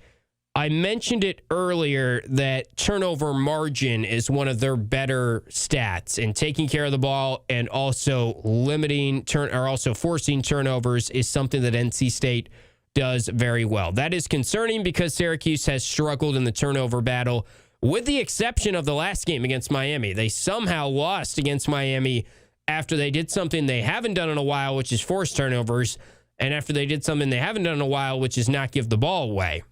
I mentioned it earlier that turnover margin is one of their better stats, and taking care of the ball and also forcing turnovers is something that NC State does very well. That is concerning because Syracuse has struggled in the turnover battle, with the exception of the last game against Miami. They somehow lost against Miami after they did something they haven't done in a while, which is force turnovers, and after they did something they haven't done in a while, which is not give the ball away.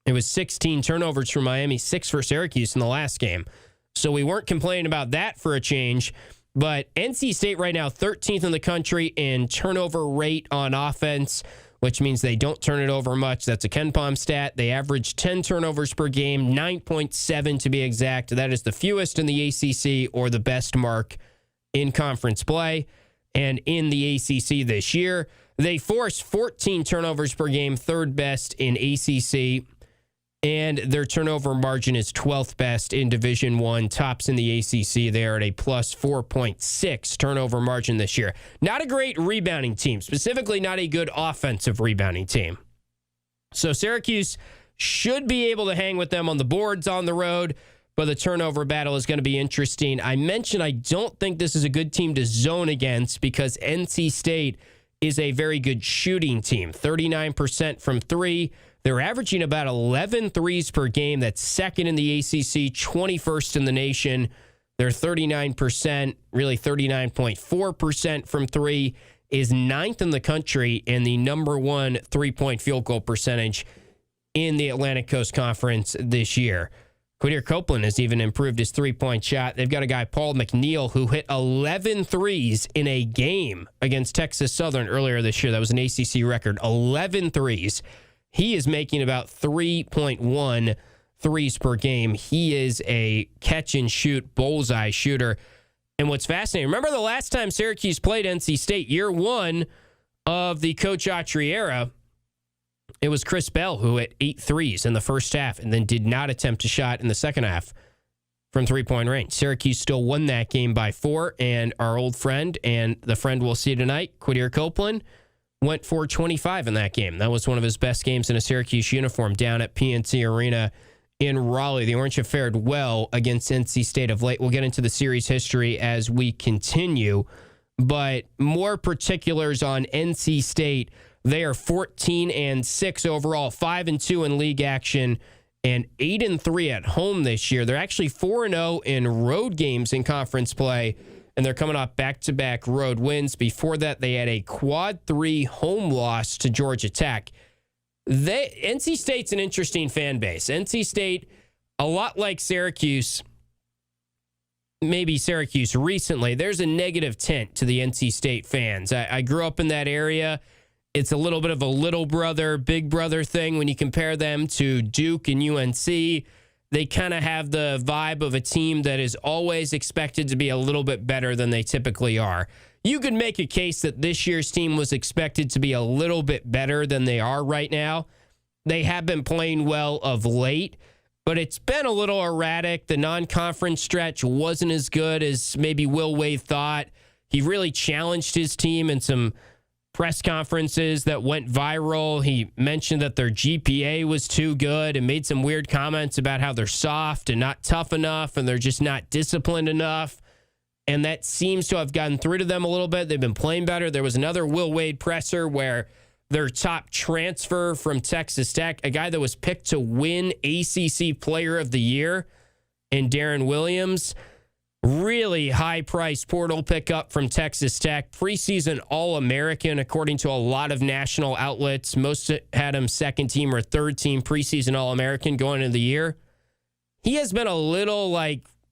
It was 16 turnovers for Miami, 6 for Syracuse in the last game. So we weren't complaining about that for a change. But NC State right now, 13th in the country in turnover rate on offense, which means they don't turn it over much. That's a KenPom stat. They average 10 turnovers per game, 9.7 to be exact. That is the fewest in the ACC or the best mark in conference play. And in the ACC this year, they force 14 turnovers per game, third best in ACC. And their turnover margin is 12th best in Division I, tops in the ACC. They are at a plus 4.6 turnover margin this year. Not a great rebounding team, specifically not a good offensive rebounding team. So Syracuse should be able to hang with them on the boards on the road, but the turnover battle is going to be interesting. I mentioned I don't think this is a good team to zone against because NC State is a very good shooting team, 39% from three. They're averaging about 11 threes per game. That's second in the ACC, 21st in the nation. They're 39%, really 39.4% from three, is ninth in the country and the number one three-point field goal percentage in the Atlantic Coast Conference this year. Quadir Copeland has even improved his three-point shot. They've got a guy, Paul McNeil, who hit 11 threes in a game against Texas Southern earlier this year. That was an ACC record, 11 threes. He is making about 3.1 threes per game. He is a catch-and-shoot bullseye shooter. And what's fascinating, remember the last time Syracuse played NC State, year one of the Coach Autry era, it was Chris Bell who hit 8 threes in the first half and then did not attempt a shot in the second half from three-point range. Syracuse still won that game by 4, and our old friend, and the friend we'll see tonight, Quadir Copeland, went for 25 in that game. That was one of his best games in a Syracuse uniform down at PNC Arena in Raleigh. The Orange have fared well against NC State of late. We'll get into the series history as we continue, but more particulars on NC State. They are 14-6 overall, 5-2 in league action, and 8-3 at home this year. They're actually 4-0 in road games in conference play, and they're coming off back-to-back road wins. Before that, they had a quad 3 home loss to Georgia Tech. NC State's an interesting fan base. NC State, a lot like Syracuse, maybe Syracuse recently, there's a negative tint to the NC State fans. I grew up in that area. It's a little bit of a little brother, big brother thing when you compare them to Duke and UNC. They kind of have the vibe of a team that is always expected to be a little bit better than they typically are. You could make a case that this year's team was expected to be a little bit better than they are right now. They have been playing well of late, but it's been a little erratic. The non-conference stretch wasn't as good as maybe Will Wade thought. He really challenged his team in some press conferences that went viral. He mentioned that their GPA was too good and made some weird comments about how they're soft and not tough enough and they're just not disciplined enough. And that seems to have gotten through to them a little bit. They've been playing better. There was another Will Wade presser where their top transfer from Texas Tech, a guy that was picked to win ACC Player of the Year, and Darren Williams, really high-priced portal pickup from Texas Tech, preseason All-American according to a lot of national outlets. Most had him second team or third team preseason All-American going into the year. He has been a little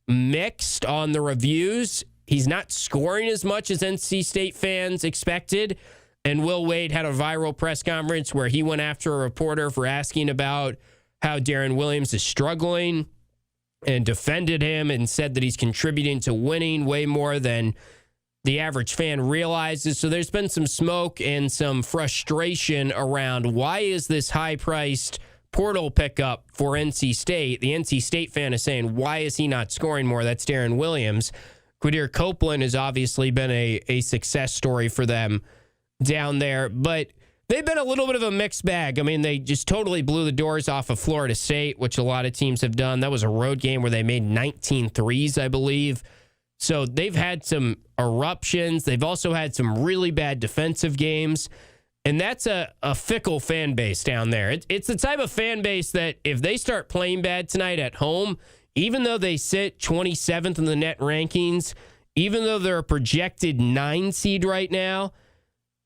mixed on the reviews. He's not scoring as much as NC State fans expected. And Will Wade had a viral press conference where he went after a reporter for asking about how Darren Williams is struggling and defended him and said that he's contributing to winning way more than the average fan realizes. So there's been some smoke and some frustration around why is this high-priced portal pickup for NC State? The NC State fan is saying, why is he not scoring more? That's Darren Williams. Quadir Copeland has obviously been a success story for them down there, but they've been a little bit of a mixed bag. I mean, they just totally blew the doors off of Florida State, which a lot of teams have done. That was a road game where they made 19 threes, I believe. So they've had some eruptions. They've also had some really bad defensive games. And that's a fickle fan base down there. It's the type of fan base that if they start playing bad tonight at home, even though they sit 27th in the net rankings, even though they're a projected 9 seed right now,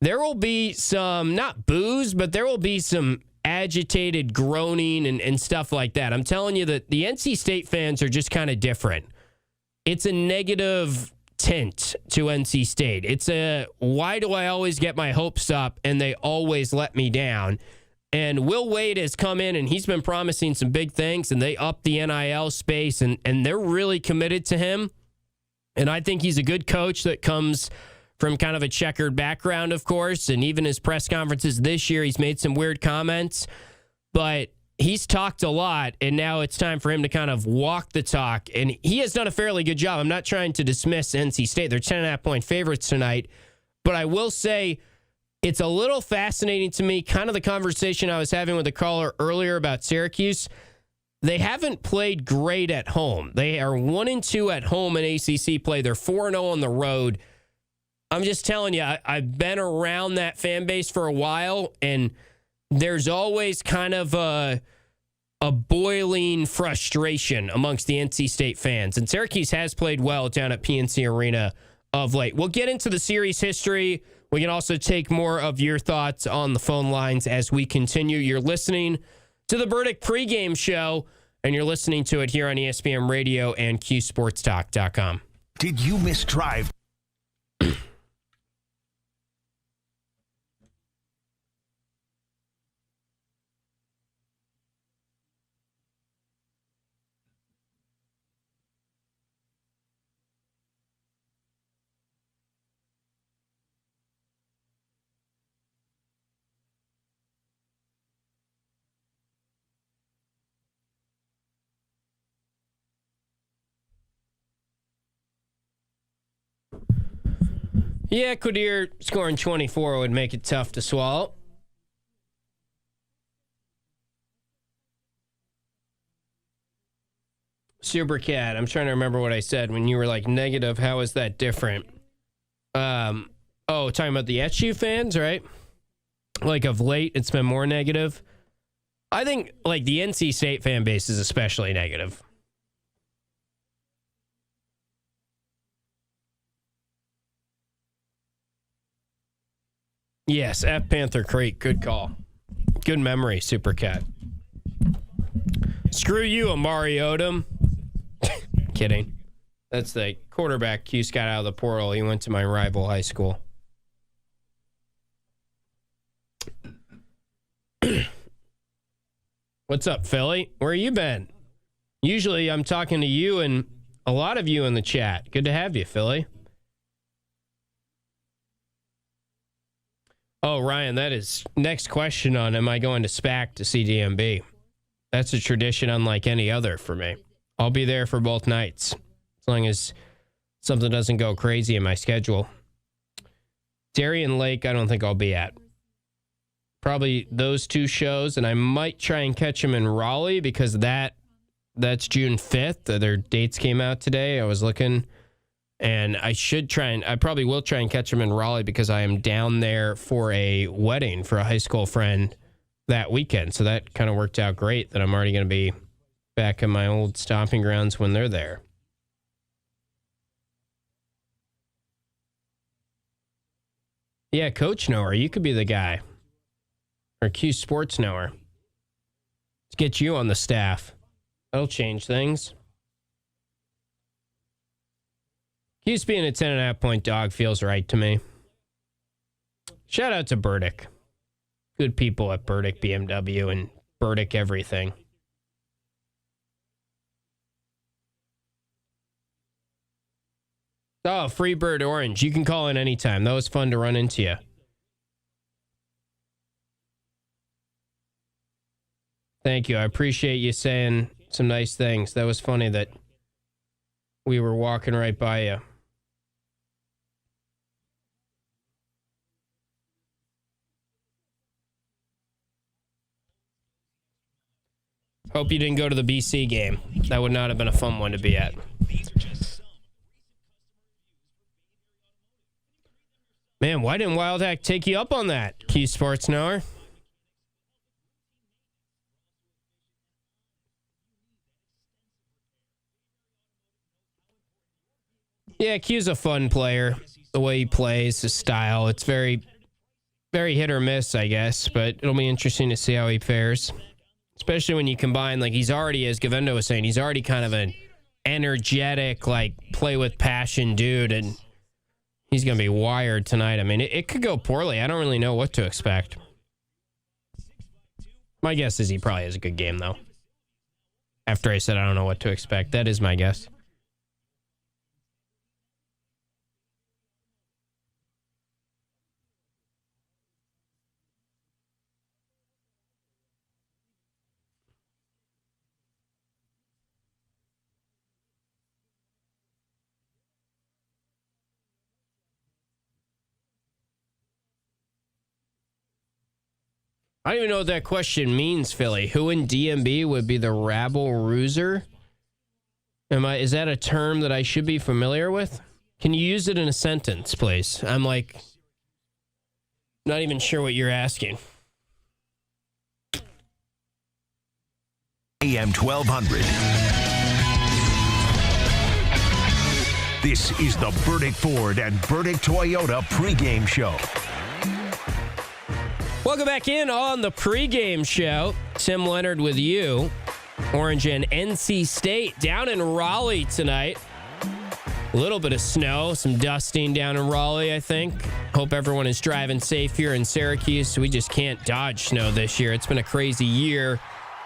there will be some, not boos, but there will be some agitated groaning and stuff like that. I'm telling you that the NC State fans are just kind of different. It's a negative tint to NC State. It's a, why do I always get my hopes up and they always let me down? And Will Wade has come in and he's been promising some big things, and they upped the NIL space, and they're really committed to him. And I think he's a good coach that comes from kind of a checkered background, of course, and even his press conferences this year, he's made some weird comments, but he's talked a lot, and now it's time for him to kind of walk the talk, and he has done a fairly good job. I'm not trying to dismiss NC State. They're 10.5-point favorites tonight, but I will say it's a little fascinating to me, kind of the conversation I was having with the caller earlier about Syracuse. They haven't played great at home. They are 1-2 at home in ACC play. They're 4-0 on the road. I'm just telling you, I've been around that fan base for a while, and there's always kind of a boiling frustration amongst the NC State fans. And Syracuse has played well down at PNC Arena of late. We'll get into the series history. We can also take more of your thoughts on the phone lines as we continue. You're listening to the Burdick pregame show, and you're listening to it here on ESPN Radio and QSportsTalk.com. Did you miss Drive? Yeah, Quadir scoring 24 would make it tough to swallow. Supercat, I'm trying to remember what I said when you were like negative. How is that different? Talking about the SU fans, right? Like of late, it's been more negative. I think like the NC State fan base is especially negative. Yes, F Panther Creek. Good call. Good memory, Supercat. Screw you, Amari Odom. Kidding. That's the quarterback Cuse got out of the portal. He went to my rival high school. What's up, Philly? Where you been? Usually I'm talking to you and a lot of you in the chat. Good to have you, Philly. Oh, Ryan, that is next question on am I going to SPAC to see DMB? That's a tradition unlike any other for me. I'll be there for both nights as long as something doesn't go crazy in my schedule. Darien Lake, I don't think I'll be at. Probably those two shows, and I might try and catch them in Raleigh because that's June 5th. Their dates came out today. I was looking, and I probably will try and catch them in Raleigh because I am down there for a wedding for a high school friend that weekend. So that kind of worked out great that I'm already going to be back in my old stomping grounds when they're there. Yeah, Coach Knower, you could be the guy. Or Cuse Sports Knower. Let's get you on the staff. That'll change things. Cuse being a 10.5-point dog feels right to me. Shout out to Burdick. Good people at Burdick BMW and Burdick everything. Oh, Freebird Orange. You can call in anytime. That was fun to run into you. Thank you. I appreciate you saying some nice things. That was funny that we were walking right by you. Hope you didn't go to the BC game. That would not have been a fun one to be at. Man, why didn't Wild Hack take you up on that, Cuse Sports Knower? Yeah, Q's a fun player. The way he plays, his style, it's very, very hit or miss, I guess. But it'll be interesting to see how he fares. Especially when you combine, like he's already, as Govendo was saying, he's already kind of an energetic, like play with passion dude. And he's going to be wired tonight. I mean, it could go poorly. I don't really know what to expect. My guess is he probably has a good game, though. After I said I don't know what to expect, that is my guess. I don't even know what that question means, Philly. Who in DMB would be the rabble-rouser? Is that a term that I should be familiar with? Can you use it in a sentence, please? I'm like, not even sure what you're asking. AM 1200. This is the Burdick Ford and Burdick Toyota pregame show. Welcome back in on the pregame show. Tim Leonard with you. Orange and NC State down in Raleigh tonight. A little bit of snow, some dusting down in Raleigh, I think. Hope everyone is driving safe here in Syracuse. We just can't dodge snow this year. It's been a crazy year,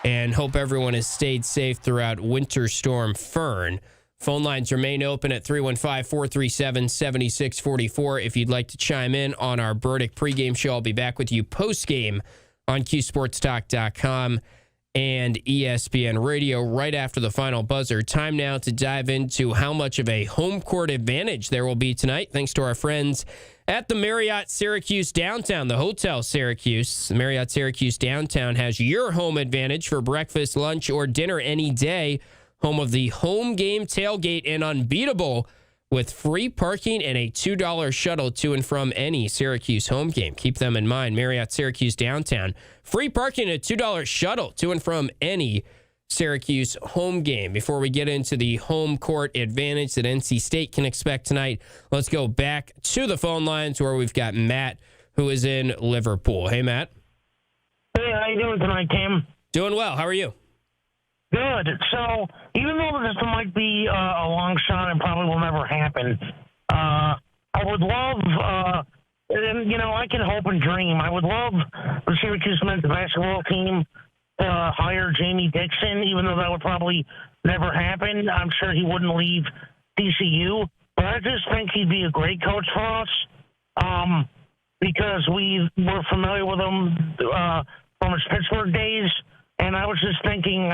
and hope everyone has stayed safe throughout Winter Storm Fern. Phone lines remain open at 315-437-7644. If you'd like to chime in on our Burdick pregame show, I'll be back with you postgame on QSportsTalk.com and ESPN Radio right after the final buzzer. Time now to dive into how much of a home court advantage there will be tonight, thanks to our friends at the Marriott Syracuse Downtown, the Hotel Syracuse. The Marriott Syracuse Downtown has your home advantage for breakfast, lunch, or dinner any day. Home of the home game tailgate and unbeatable with free parking and a $2 shuttle to and from any Syracuse home game. Keep them in mind. Marriott Syracuse Downtown. Free parking and a $2 shuttle to and from any Syracuse home game. Before we get into the home court advantage that NC State can expect tonight, let's go back to the phone lines where we've got Matt, who is in Liverpool. Hey, Matt. Hey, how you doing tonight, Tim? Doing well. How are you? Good. So, even though this might be a long shot and probably will never happen, I would love, and, you know, I can hope and dream. I would love the Syracuse men's basketball team to hire Jamie Dixon, even though that would probably never happen. I'm sure he wouldn't leave TCU, but I just think he'd be a great coach for us because we were familiar with him from his Pittsburgh days. And I was just thinking,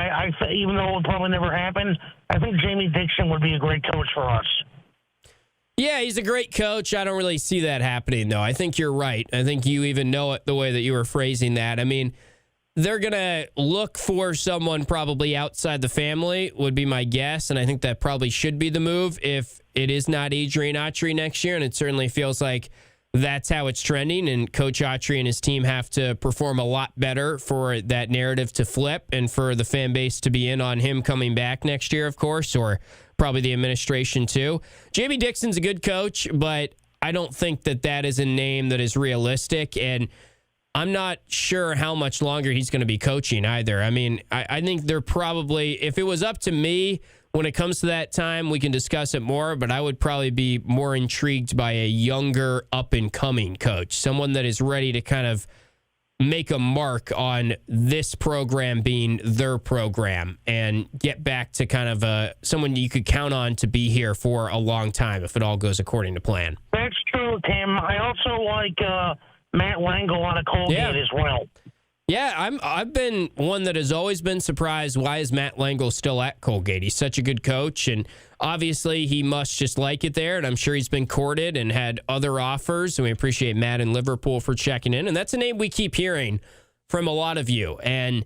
even though it would probably never happen, I think Jamie Dixon would be a great coach for us. Yeah, he's a great coach. I don't really see that happening, though. I think you're right. I think you even know it the way that you were phrasing that. I mean, they're going to look for someone probably outside the family, would be my guess, and I think that probably should be the move if it is not Adrian Autry next year, and it certainly feels like that's how it's trending, and Coach Autry and his team have to perform a lot better for that narrative to flip and for the fan base to be in on him coming back next year, of course, or probably the administration too. J.B. Dixon's a good coach, but I don't think that that is a name that is realistic, and I'm not sure how much longer he's going to be coaching either. I mean, I think they're probably, if it was up to me, when it comes to that time, we can discuss it more, but I would probably be more intrigued by a younger, up-and-coming coach, someone that is ready to kind of make a mark on this program being their program and get back to kind of someone you could count on to be here for a long time if it all goes according to plan. That's true, Tim. I also like Matt Langle out of Colgate as well. Yeah, I've been one that has always been surprised. Why is Matt Langle still at Colgate? He's such a good coach, and obviously he must just like it there, and I'm sure he's been courted and had other offers, and we appreciate Matt in Liverpool for checking in, and that's a name we keep hearing from a lot of you, and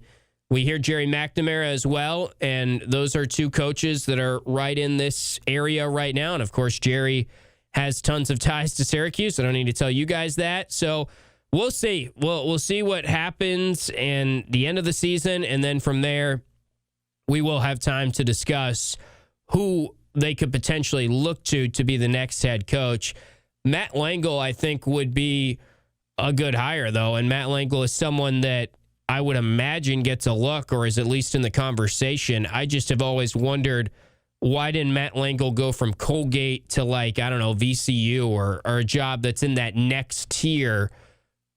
we hear Jerry McNamara as well, and those are two coaches that are right in this area right now, and of course Jerry has tons of ties to Syracuse. I don't need to tell you guys that, so we'll see. We'll see what happens in the end of the season, and then from there, we will have time to discuss who they could potentially look to be the next head coach. Matt Langle, I think, would be a good hire, though, and Matt Langle is someone that I would imagine gets a look or is at least in the conversation. I just have always wondered, why didn't Matt Langle go from Colgate to, like, I don't know, VCU or a job that's in that next tier,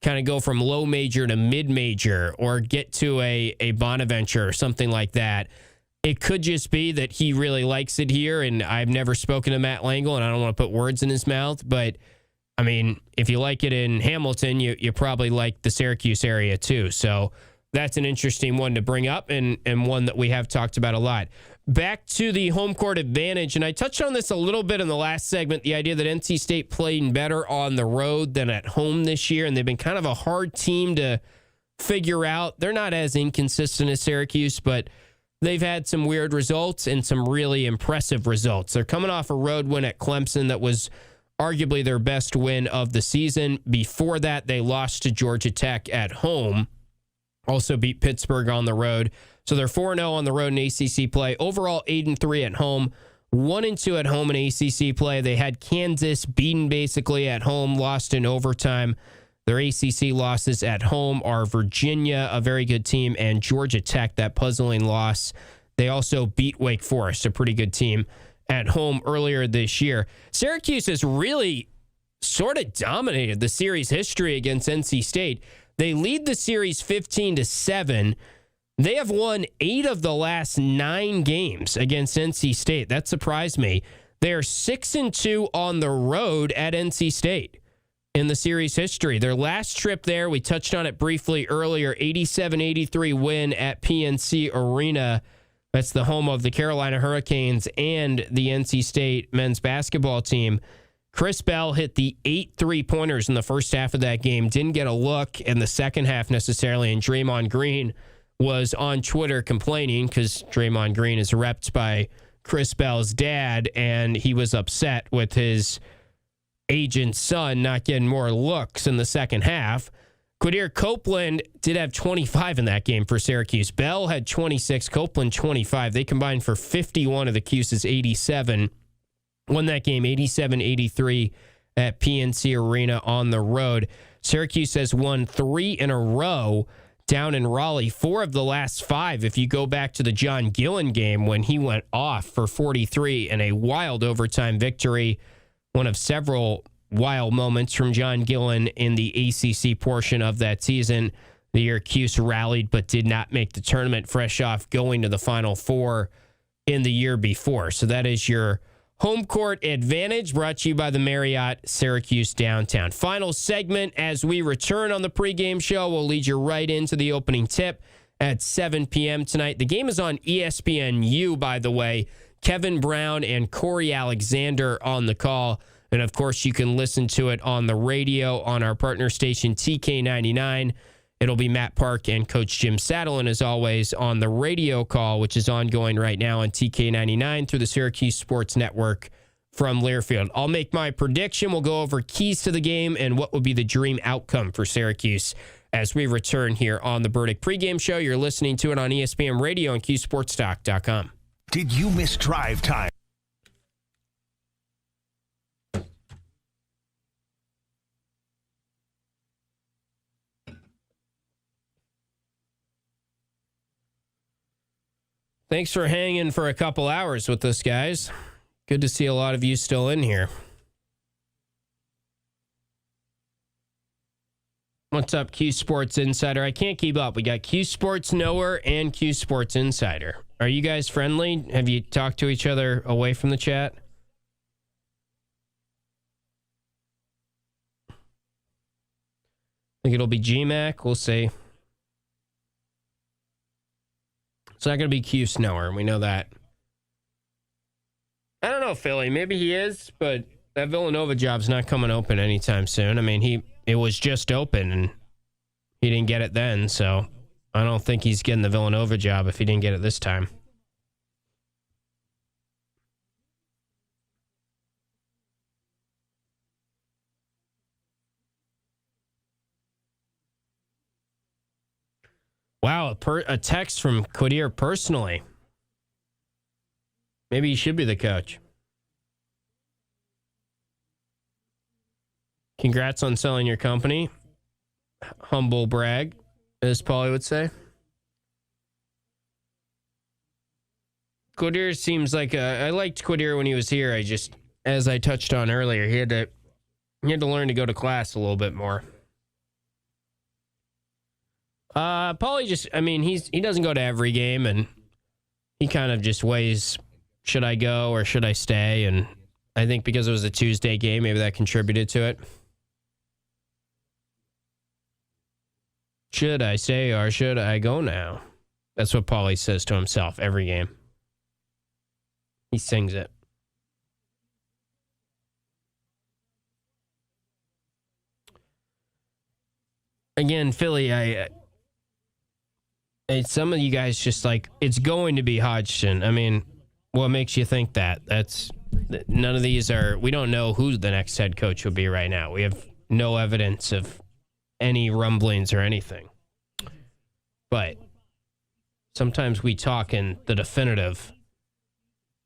kind of go from low major to mid major or get to a Bonaventure or something like that. It could just be that he really likes it here, and I've never spoken to Matt Langle, and I don't want to put words in his mouth, but I mean, if you like it in Hamilton, you probably like the Syracuse area too. So that's an interesting one to bring up and one that we have talked about a lot. Back to the home court advantage, and I touched on this a little bit in the last segment, the idea that NC State playing better on the road than at home this year, and they've been kind of a hard team to figure out. They're not as inconsistent as Syracuse, but they've had some weird results and some really impressive results. They're coming off a road win at Clemson that was arguably their best win of the season. Before that, they lost to Georgia Tech at home, also beat Pittsburgh on the road. So they're 4-0 on the road in ACC play. Overall, 8-3 at home, 1-2 at home in ACC play. They had Kansas beaten basically at home, lost in overtime. Their ACC losses at home are Virginia, a very good team, and Georgia Tech, that puzzling loss. They also beat Wake Forest, a pretty good team, at home earlier this year. Syracuse has really sort of dominated the series history against NC State. They lead the series 15-7. They have won 8 of the last 9 games against NC State. That surprised me. They are 6-2 on the road at NC State in the series history. Their last trip there, we touched on it briefly earlier, 87-83 win at PNC Arena. That's the home of the Carolina Hurricanes and the NC State men's basketball team. Chris Bell hit the 8 3-pointers in the first half of that game. Didn't get a look in the second half necessarily, and Draymond Green was on Twitter complaining because Draymond Green is repped by Chris Bell's dad, and he was upset with his agent's son not getting more looks in the second half. Quadir Copeland did have 25 in that game for Syracuse. Bell had 26, Copeland 25. They combined for 51 of the Cuse's 87. Won that game 87-83 at PNC Arena on the road. Syracuse has won 3 in a row down in Raleigh, 4 of the last 5. If you go back to the John Gillen game when he went off for 43 in a wild overtime victory, one of several wild moments from John Gillen in the ACC portion of that season. The year Cuse rallied but did not make the tournament, fresh off going to the Final Four in the year before. So that is your home court advantage, brought to you by the Marriott Syracuse Downtown. Final segment as we return on the pregame show. We'll lead you right into the opening tip at 7 p.m. tonight. The game is on ESPNU, by the way. Kevin Brown and Corey Alexander on the call. And, of course, you can listen to it on the radio on our partner station, TK99. It'll be Matt Park and Coach Jim Saddle, and as always, on the radio call, which is ongoing right now on TK99 through the Syracuse Sports Network from Learfield. I'll make my prediction. We'll go over keys to the game and what would be the dream outcome for Syracuse as we return here on the Burdick pregame show. You're listening to it on ESPN Radio and QSportsTalk.com. Did you miss drive time? Thanks for hanging for a couple hours with us, guys. Good to see a lot of you still in here. What's up, Cuse Sports Insider? I can't keep up. We got Cuse Sports Knower and Cuse Sports Insider. Are you guys friendly? Have you talked to each other away from the chat? I think it'll be GMAC. We'll see. It's not going to be Cuse Knower. We know that. I don't know, Philly. Maybe he is, but that Villanova job's not coming open anytime soon. I mean, it was just open, and he didn't get it then, so I don't think he's getting the Villanova job if he didn't get it this time. Wow, a text from Quadir personally. Maybe he should be the coach. Congrats on selling your company. Humble brag, as Paulie would say. Quadir seems like I liked Quadir when he was here. As I touched on earlier, he had to learn to go to class a little bit more. Paulie he doesn't go to every game, and he kind of just weighs, should I go or should I stay? And I think because it was a Tuesday game, maybe that contributed to it. Should I stay or should I go now? That's what Paulie says to himself every game. He sings it. Again, Philly, some of you guys just it's going to be Hodgson. I mean, what makes you think that? None of these we don't know who the next head coach will be right now. We have no evidence of any rumblings or anything. But sometimes we talk in the definitive,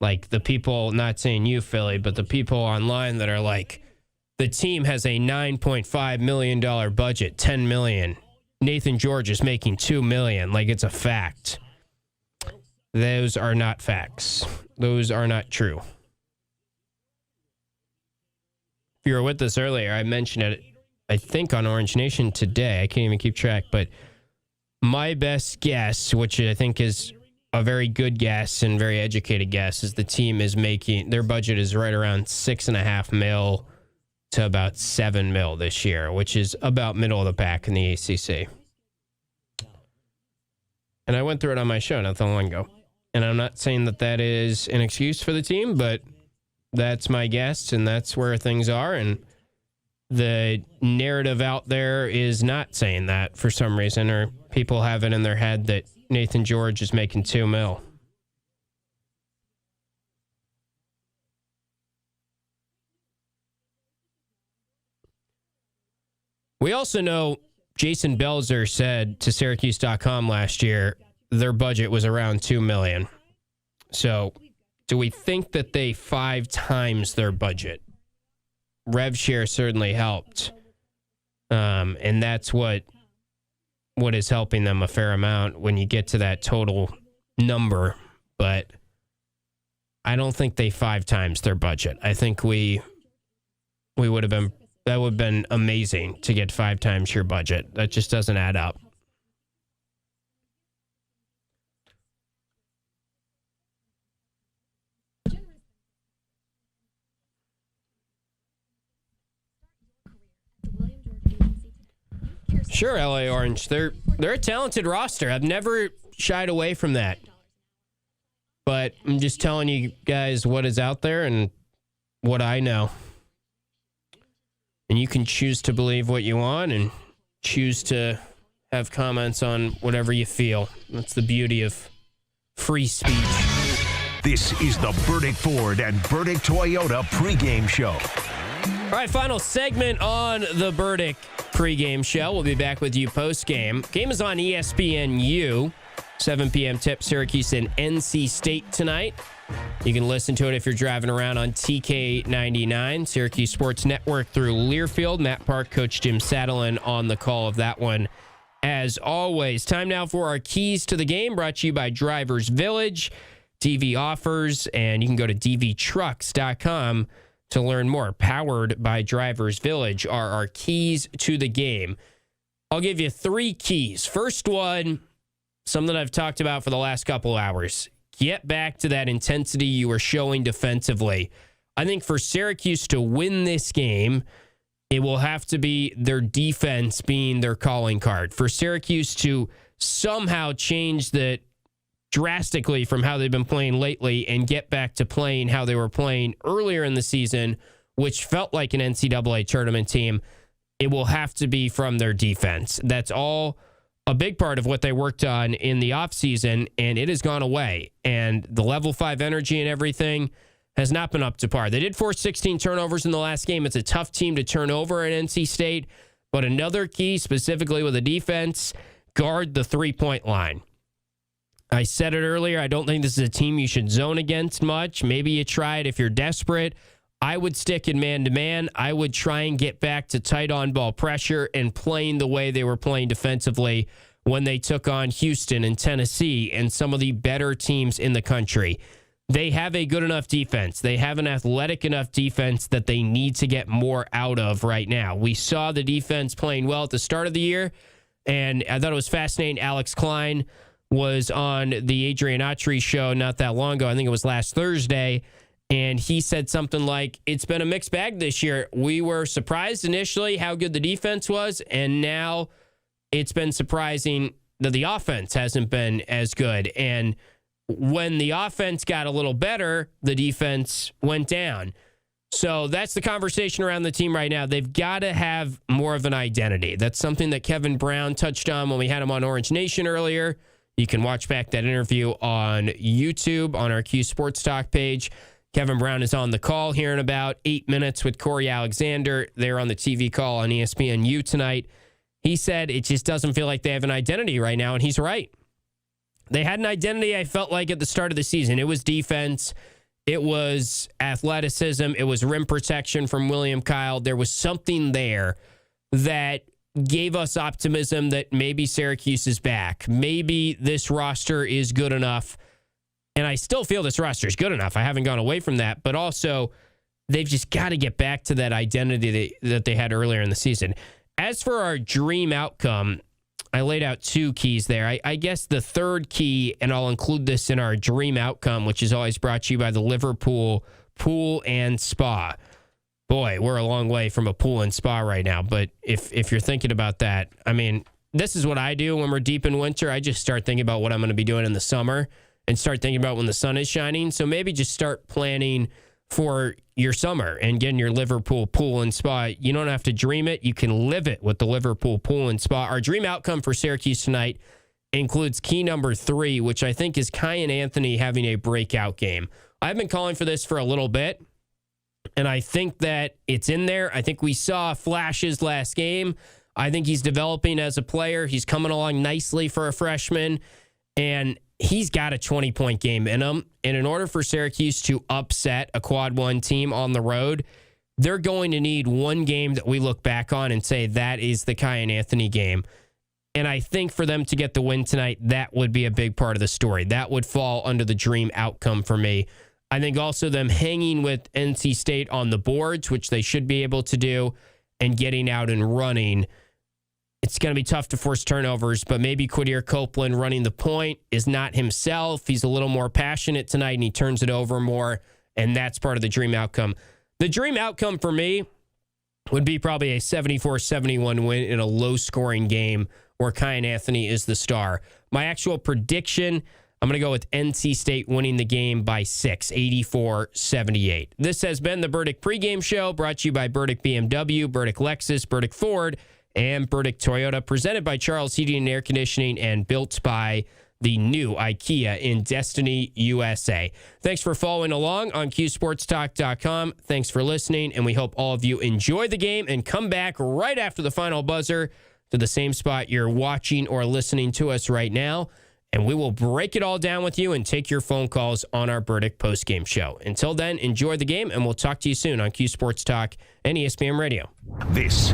like the people, not saying you, Philly, but the people online that are like, the team has a $9.5 million budget, $10 million. Nathan George is making $2 million. Like, it's a fact. Those are not facts. Those are not true. If you were with us earlier, I mentioned it, I think, on Orange Nation today. I can't even keep track, but my best guess, which I think is a very good guess and very educated guess, is the team is making, their budget is right around $6.5 million to about $7 million this year, which is about middle of the pack in the ACC. And I went through it on my show not that long ago. And I'm not saying that is an excuse for the team, but that's my guess, and that's where things are. And the narrative out there is not saying that for some reason, or people have it in their head that Nathan George is making $2 million. We also know Jason Belzer said to Syracuse.com last year their budget was around $2 million. So do we think that they 5 times their budget? Rev share certainly helped. And that's what is helping them a fair amount when you get to that total number. But I don't think they 5 times their budget. I think we would have been, that would have been amazing to get 5 times your budget. That just doesn't add up. Sure, LA Orange. They're a talented roster. I've never shied away from that. But I'm just telling you guys what is out there and what I know. And you can choose to believe what you want and choose to have comments on whatever you feel. That's the beauty of free speech. This is the Burdick Ford and Burdick Toyota pregame show. All right, final segment on the Burdick pregame show. We'll be back with you postgame. Game is on ESPNU. 7 p.m. tip, Syracuse and NC State tonight. You can listen to it if you're driving around on TK99, Syracuse Sports Network through Learfield. Matt Park, Coach Jim Saddlein on the call of that one. As always, time now for our keys to the game, brought to you by Drivers Village, DV Offers, and you can go to dvtrucks.com to learn more. Powered by Drivers Village are our keys to the game. I'll give you 3 keys. First one, something I've talked about for the last couple hours. Get back to that intensity you were showing defensively. I think for Syracuse to win this game, it will have to be their defense being their calling card. For Syracuse to somehow change that drastically from how they've been playing lately and get back to playing how they were playing earlier in the season, which felt like an NCAA tournament team, it will have to be from their defense. That's all a big part of what they worked on in the offseason, and it has gone away. And the level 5 energy and everything has not been up to par. They did force 16 turnovers in the last game. It's a tough team to turn over at NC State. But another key, specifically with the defense, guard the three-point line. I said it earlier, I don't think this is a team you should zone against much. Maybe you try it if you're desperate. I would stick in man-to-man. I would try and get back to tight on-ball pressure and playing the way they were playing defensively when they took on Houston and Tennessee and some of the better teams in the country. They have a good enough defense. They have an athletic enough defense that they need to get more out of right now. We saw the defense playing well at the start of the year, and I thought it was fascinating. Alex Klein was on the Adrian Autry show not that long ago. I think it was last Thursday. And he said something like, it's been a mixed bag this year. We were surprised initially how good the defense was, and now it's been surprising that the offense hasn't been as good. And when the offense got a little better, the defense went down. So that's the conversation around the team right now. They've got to have more of an identity. That's something that Kevin Brown touched on when we had him on Orange Nation earlier. You can watch back that interview on YouTube on our Cuse Sports Talk page. Kevin Brown is on the call here in about 8 minutes with Corey Alexander. They're on the TV call on ESPNU tonight. He said it just doesn't feel like they have an identity right now, and he's right. They had an identity, I felt like, at the start of the season. It was defense. It was athleticism. It was rim protection from William Kyle. There was something there that gave us optimism that maybe Syracuse is back. Maybe this roster is good enough. And I still feel this roster is good enough. I haven't gone away from that. But also, they've just got to get back to that identity that they had earlier in the season. As for our dream outcome, I laid out 2 keys there. I guess the third key, and I'll include this in our dream outcome, which is always brought to you by the Liverpool Pool and Spa. Boy, we're a long way from a pool and spa right now. But if you're thinking about that, I mean, this is what I do when we're deep in winter. I just start thinking about what I'm going to be doing in the summer and start thinking about when the sun is shining. So maybe just start planning for your summer and getting your Liverpool Pool and Spa. You don't have to dream it. You can live it with the Liverpool Pool and Spa. Our dream outcome for Syracuse tonight includes key number 3, which I think is Kyan Anthony having a breakout game. I've been calling for this for a little bit, and I think that it's in there. I think we saw flashes last game. I think he's developing as a player. He's coming along nicely for a freshman, and he's got a 20-point game in him. And in order for Syracuse to upset a Quad 1 team on the road, they're going to need one game that we look back on and say that is the Kyan Anthony game. And I think for them to get the win tonight, that would be a big part of the story. That would fall under the dream outcome for me. I think also them hanging with NC State on the boards, which they should be able to do, and getting out and running. It's going to be tough to force turnovers, but maybe Quadir Copeland running the point is not himself. He's a little more passionate tonight, and he turns it over more, and that's part of the dream outcome. The dream outcome for me would be probably a 74-71 win in a low-scoring game where Kyan Anthony is the star. My actual prediction, I'm going to go with NC State winning the game by 6, 84-78. This has been the Burdick Pregame Show, brought to you by Burdick BMW, Burdick Lexus, Burdick Ford, and Burdick Toyota, presented by Charles Heating and Air Conditioning and built by the new IKEA in Destiny, USA. Thanks for following along on QSportsTalk.com. Thanks for listening, and we hope all of you enjoy the game and come back right after the final buzzer to the same spot you're watching or listening to us right now, and we will break it all down with you and take your phone calls on our Burdick postgame show. Until then, enjoy the game, and we'll talk to you soon on Q Sports Talk and ESPN Radio. This